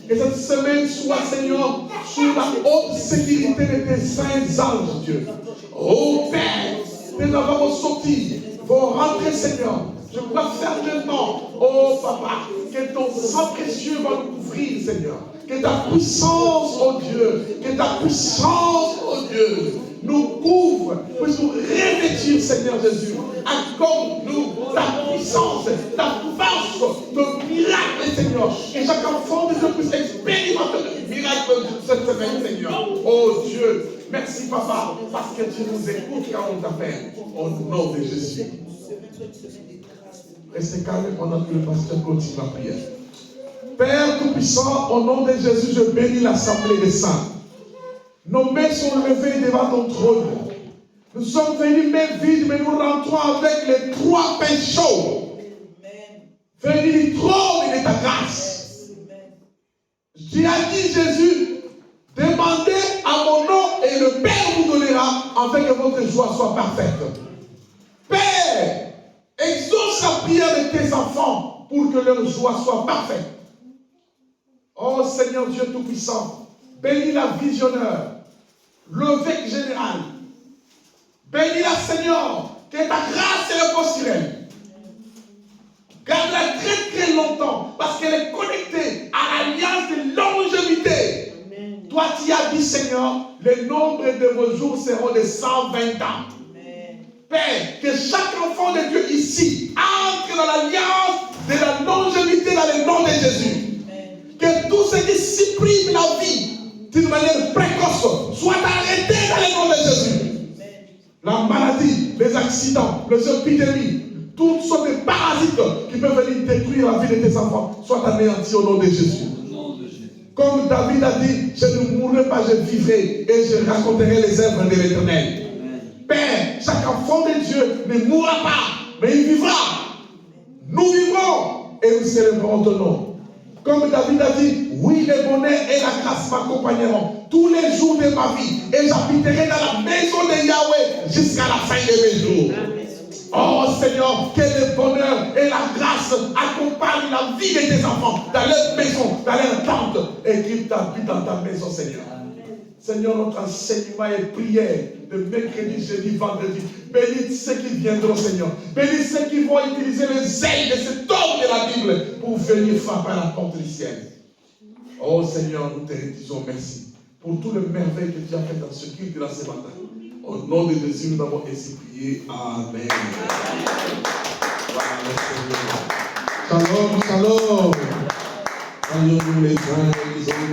que cette semaine soit, Seigneur, sous la haute sécurité de tes saints anges, Dieu. Oh Père, tes enfants vont sortir, vont rentrer, Seigneur. Je crois fermement, oh Papa, que ton sang précieux va nous couvrir, Seigneur. Que ta puissance, oh Dieu, que ta puissance, oh Dieu, nous couvre, puisse nous revêtir, Seigneur Jésus. Accorde-nous ta puissance, ta force, ton miracle, Seigneur. Que chaque enfant de Dieu puisse expérimenter le miracle de cette semaine, Seigneur. Oh Dieu, merci Papa, parce que tu nous écoutes quand on t'appelle. Au nom de Jésus. Restez calme pendant que le pasteur continue la prière. Père Tout-Puissant, au nom de Jésus, je bénis l'assemblée des saints. Nos mains sont levées devant ton trône. Nous sommes venus mains vides, mais nous rentrons avec les 3 pains chauds. Venus du trône de ta grâce. Tu as dit, Jésus, demandez à mon nom et le Père vous donnera, afin que votre joie soit parfaite. Père, exauce la prière de tes enfants pour que leur joie soit parfaite. Oh Seigneur Dieu Tout-Puissant, bénis la visionnaire, l'évêque général. Bénis-la, Seigneur, que ta grâce est repose sur elle. Garde-la très très longtemps, parce qu'elle est connectée à l'alliance de longévité. Amen. Toi, tu as dit, Seigneur, le nombre de vos jours seront de 120 ans. Amen. Père, que chaque enfant de Dieu ici entre dans l'alliance de la longévité dans le nom de Jésus. Que tout ce qui supprime la vie d'une manière précoce soit arrêté dans le nom de Jésus. La maladie, les accidents, les épidémies, toutes sortes de parasites qui peuvent venir détruire la vie de tes enfants, soient anéantis au nom de Jésus. Comme David a dit, je ne mourrai pas, je vivrai et je raconterai les œuvres de l'Éternel. Père, chaque enfant de Dieu ne mourra pas, mais il vivra. Nous vivrons et nous célébrerons ton nom. Comme David a dit, oui, le bonheur et la grâce m'accompagneront tous les jours de ma vie et j'habiterai dans la maison de Yahweh jusqu'à la fin de mes jours. Oh Seigneur, que le bonheur et la grâce accompagnent la vie de tes enfants dans leur maison, dans leur tente et qu'ils t'habitent dans ta maison, Seigneur. Seigneur, notre enseignement et prière de mercredi, jeudi, vendredi. Bénis ceux qui viendront, Seigneur. Bénis ceux qui vont utiliser les ailes de cet homme de la Bible pour venir frapper à la porte du ciel. Oh Seigneur, nous te disons merci pour tout le merveille que tu as fait dans ce culte de ce matin. Au nom de Jésus, nous avons ainsi prié. Amen. Shalom, shalom. Shalom les uns et les autres.